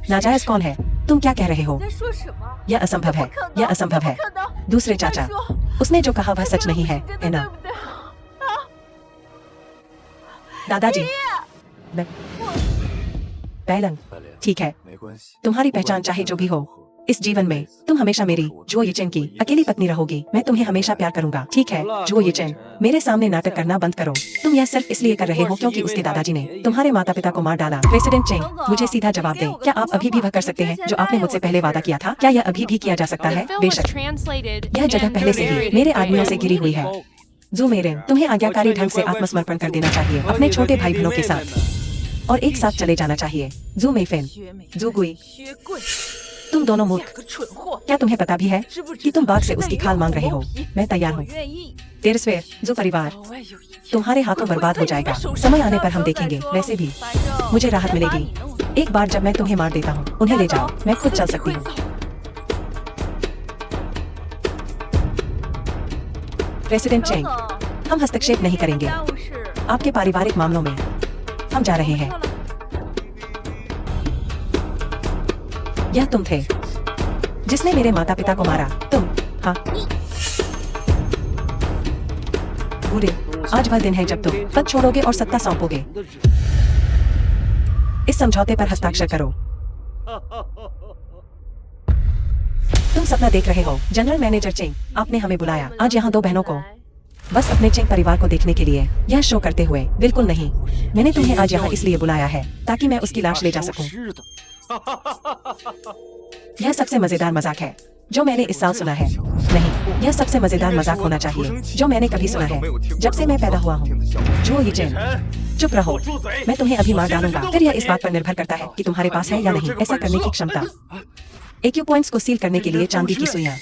नाजायज कौन है? तुम क्या कह रहे हो? यह असंभव है, यह असंभव है। दूसरे चाचा, उसने जो कहा वह सच नहीं है ना? दादाजी, बैलंग, ठीक है। तुम्हारी पहचान चाहे जो भी हो, इस जीवन में तुम हमेशा मेरी जुओ येचेन की अकेली पत्नी रहोगी। मैं तुम्हें हमेशा प्यार करूंगा, ठीक है? जुओ येचेन, मेरे सामने नाटक करना बंद करो। तुम यह सिर्फ इसलिए कर रहे हो क्योंकि उसके दादाजी ने तुम्हारे माता पिता को मार डाला। प्रेसिडेंट चेंग, मुझे सीधा जवाब दें, क्या आप अभी भी वह कर सकते हैं जो आपने मुझसे पहले वादा किया था? क्या यह अभी भी किया जा सकता है? बेशक। यह जगह पहले से ही मेरे आदमियों से घिरी हुई है। जू मेरेन, तुम्हें आज्ञाकारी ढंग से आत्मसमर्पण कर देना चाहिए अपने छोटे भाई बहनों के साथ और एक साथ चले जाना चाहिए। जू मेफेन, जू गुई, तुम दोनों मूर्ख। क्या तुम्हें पता भी है कि तुम बाघ से उसकी खाल मांग रहे हो? मैं तैयार हूँ। तेरस्वेर, जो परिवार तुम्हारे हाथों बर्बाद हो जाएगा। समय आने पर हम देखेंगे। वैसे भी मुझे राहत मिलेगी एक बार जब मैं तुम्हें मार देता हूँ। उन्हें ले जाओ, मैं खुद चल सकती हूँ। प्रेसिडेंट चेंग, हम हस्तक्षेप नहीं करेंगे आपके पारिवारिक मामलों में। हम जा रहे हैं। यह तुम थे जिसने मेरे माता पिता को मारा। तुम, हाँ। बुरे, आज वह दिन है जब तुम पद छोड़ोगे और सत्ता सौंपोगे। इस समझौते पर हस्ताक्षर करो। तुम सपना देख रहे हो। जनरल मैनेजर चेंग, आपने हमें बुलाया आज यहाँ दो बहनों को बस अपने चेंग परिवार को देखने के लिए, यह शो करते हुए? बिल्कुल नहीं। मैंने तुम्हें आज यहाँ इसलिए बुलाया है ताकि मैं उसकी लाश ले जा सकूं। यह सबसे मजेदार मजाक है जो मैंने इस साल सुना है। नहीं, यह सबसे मजेदार मजाक होना चाहिए जो मैंने कभी सुना है जब से मैं पैदा हुआ हूँ। जुओ येचेन, चुप रहो, मैं तुम्हें अभी मार डालूंगा। फिर यह इस बात पर निर्भर करता है कि तुम्हारे पास है या नहीं ऐसा करने की क्षमता। एक्यू पॉइंट्स को सील करने के लिए चांदी की सुइयां।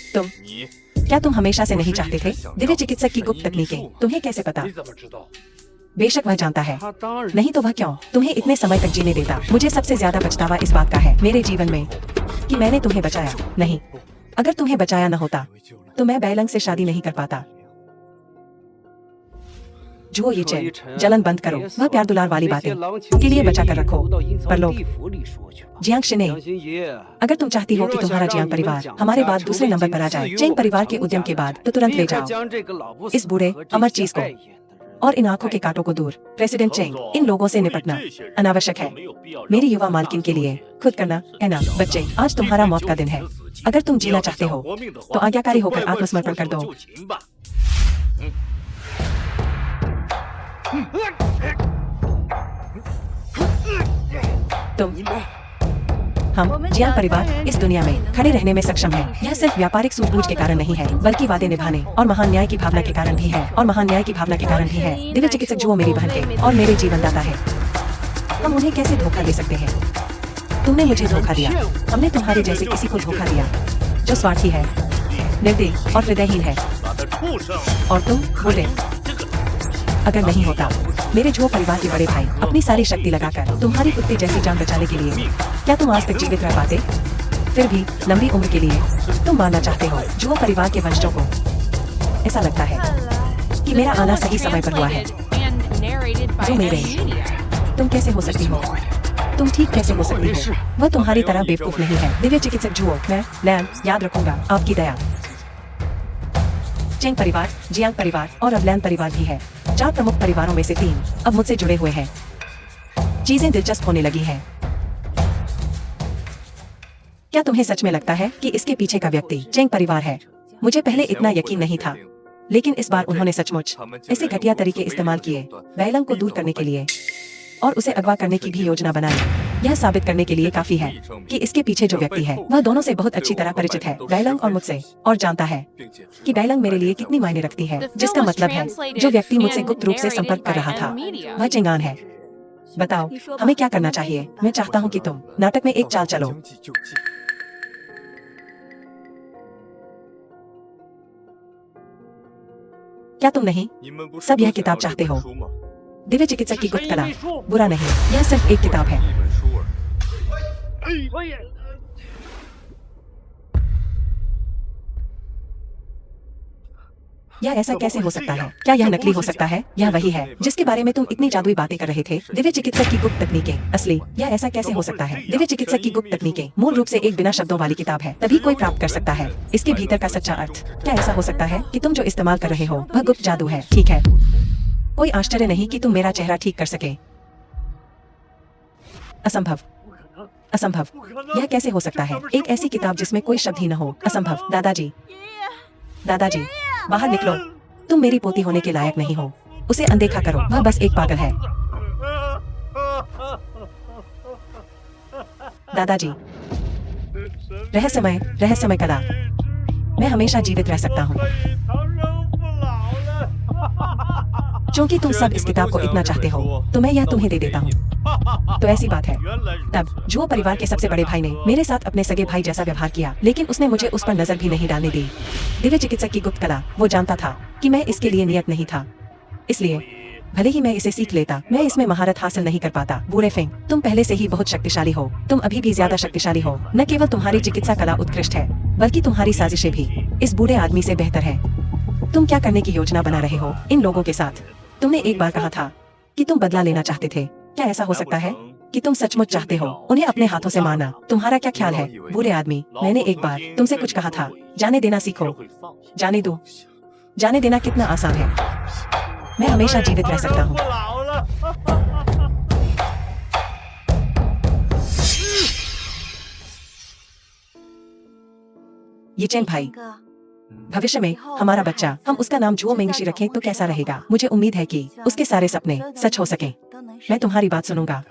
क्या तुम हमेशा से नहीं चाहते थे? दिव्य चिकित्सक की गुप्त तकनीकें तुम्हें कैसे पता? बेशक वह जानता है, नहीं तो वह क्यों तुम्हें इतने समय तक जीने देता? मुझे सबसे ज्यादा पछतावा इस बात का है मेरे जीवन में कि मैंने तुम्हें बचाया नहीं। अगर तुम्हें बचाया न होता तो मैं बैलंग से शादी नहीं कर पाता। जुओ येचेन, जलन बंद करो। वह प्यार दुलार वाली बातें के लिए बचा कर रखो। परलोक, जियांग शिने, अगर तुम चाहती हो कि तुम्हारा जियांग परिवार हमारे बाद दूसरे नंबर पर आ जाए चेंग परिवार के उद्यम के बाद, तो तुरंत ले जाओ इस बूढ़े अमर चीज को और इन आंखों के कांटों को दूर। प्रेसिडेंट चेंग, इन लोगों से निपटना अनावश्यक है मेरी युवा मालकिन के लिए। खुद करना है ना? बच्चे, आज तुम्हारा मौत का दिन है। अगर तुम जीना चाहते हो तो आज्ञाकारी होकर आत्मसमर्पण कर दो। तुम, हम जियांग परिवार इस दुनिया में खड़े रहने में सक्षम है। यह सिर्फ व्यापारिक सूझबूझ के कारण नहीं है बल्कि वादे निभाने और महान न्याय की भावना के कारण भी है। और महान न्याय की भावना के कारण भी है। दिव्य चिकित्सक जुओ मेरी बहन के और मेरे जीवन दाता है। हम उन्हें कैसे धोखा दे सकते हैं? तुमने मुझे धोखा दिया। हमने तुम्हारे जैसे किसी को धोखा दिया जो स्वार्थी है, निर्दयी और हृदयहीन है। और तुम बोले, अगर नहीं होता मेरे जुओ परिवार के बड़े भाई अपनी सारी शक्ति लगाकर तुम्हारी कुत्ते जैसी जान बचाने के लिए, क्या तुम आज तक जीवित रह पाते? फिर भी लंबी उम्र के लिए तुम मारना चाहते हो जुओ परिवार के वंशजों को। ऐसा लगता है कि मेरा आना सही समय पर हुआ है। जो मेरे, तुम कैसे हो सकती हो? तुम ठीक कैसे हो सकती हो? वह तुम्हारी तरह बेवकूफ नहीं है। दिव्य चिकित्सक जुओ, मैं लैम याद रखूंगा आपकी दया। चेंग परिवार, जियांग परिवार और अब लैन परिवार भी है। 4 प्रमुख परिवारों में से 3 अब मुझसे जुड़े हुए हैं। चीजें दिलचस्प होने लगी हैं। क्या तुम्हें सच में लगता है कि इसके पीछे का व्यक्ति चेंग परिवार है? मुझे पहले इतना यकीन नहीं था, लेकिन इस बार उन्होंने सचमुच ऐसे घटिया तरीके इस्तेमाल किए बैलंग को दूर करने के लिए और उसे अगवा करने की भी योजना बनाई। यह साबित करने के लिए काफी है कि इसके पीछे जो व्यक्ति है वह दोनों से बहुत अच्छी तरह परिचित है, बैलंग और मुझसे, और जानता है कि बैलंग मेरे लिए कितनी मायने रखती है। जिसका मतलब है जो व्यक्ति मुझसे गुप्त रूप से संपर्क कर रहा था वह चेंगान है। बताओ हमें क्या करना चाहिए? मैं चाहता हूँ कि तुम नाटक में एक चाल चलो। क्या तुम नहीं सब यह किताब चाहते हो? दिव्य चिकित्सक की गुप्त कला बुरा नहीं, यह सिर्फ एक किताब है। यह ऐसा कैसे हो सकता है? क्या यह नकली हो सकता है? यह वही है जिसके बारे में तुम इतनी जादुई बातें कर रहे थे। दिव्य चिकित्सक की गुप्त तकनीकें असली। यह ऐसा कैसे हो सकता है? दिव्य चिकित्सक की गुप्त तकनीकें मूल रूप से एक बिना शब्दों वाली किताब है, तभी कोई प्राप्त कर सकता है इसके भीतर का सच्चा अर्थ। क्या ऐसा हो सकता है कि तुम जो इस्तेमाल कर रहे हो वह गुप्त जादू है? ठीक है, कोई आश्चर्य नहीं कि तुम मेरा चेहरा ठीक कर सके। असंभव, असंभव। यह कैसे हो सकता है? एक ऐसी किताब जिसमें कोई शब्द ही न हो। असंभव। दादाजी, दादाजी बाहर निकलो। तुम मेरी पोती होने के लायक नहीं हो। उसे अनदेखा करो, वह बस एक पागल है। दादाजी, रहस्यमय, रहस्यमय कला। मैं हमेशा जीवित रह सकता हूँ। क्योंकि तुम सब इस किताब को इतना चाहते हो तो मैं यह तुम्हें दे देता हूँ। तो ऐसी बात है। तब जुओ परिवार के सबसे बड़े भाई ने मेरे साथ अपने सगे भाई जैसा व्यवहार किया, लेकिन उसने मुझे उस पर नजर भी नहीं डालने दी। दिव्य चिकित्सक की गुप्त कला, वो जानता था कि मैं इसके लिए नियत नहीं था, इसलिए भले ही मैं इसे सीख लेता, मैं इसमें महारत हासिल नहीं कर पाता। बूढ़े फेंग, तुम पहले से ही बहुत शक्तिशाली हो। तुम अभी भी ज्यादा शक्तिशाली हो। न केवल तुम्हारी चिकित्सा कला उत्कृष्ट है, बल्कि तुम्हारी साजिशें भी इस बूढ़े आदमी से बेहतर है। तुम क्या करने की योजना बना रहे हो इन लोगों के साथ? तुमने एक बार कहा था कि तुम बदला लेना चाहते थे। क्या ऐसा हो सकता है कि तुम सचमुच चाहते हो उन्हें अपने हाथों से मारना? तुम्हारा क्या ख्याल है बूढ़े आदमी? मैंने एक बार तुमसे कुछ कहा था, जाने देना सीखो। जाने दो। जाने देना कितना आसान है। मैं हमेशा जीवित रह सकता हूँ। ये चेंग भाई, भविष्य में हमारा बच्चा, हम उसका नाम जुओ मेंगशी रखें तो कैसा रहेगा? मुझे उम्मीद है कि उसके सारे सपने सच हो सकें। मैं तुम्हारी बात सुनूंगा।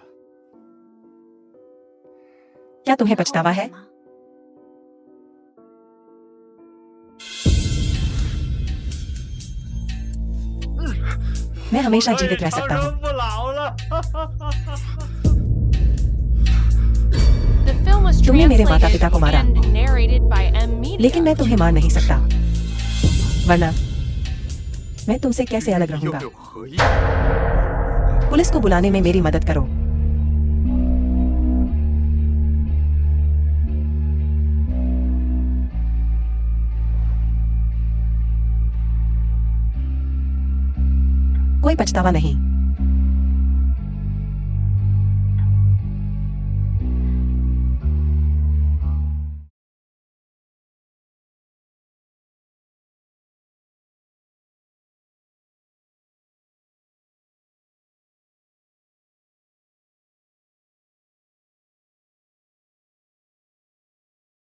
क्या तुम्हें पछतावा है? मैं हमेशा जीवित रह सकता हूँ। तुमने मेरे माता पिता को मारा, लेकिन मैं तुम्हें मार नहीं सकता, वरना मैं तुमसे कैसे अलग रहूंगा? पुलिस को बुलाने में मेरी मदद करो। कोई पछतावा नहीं।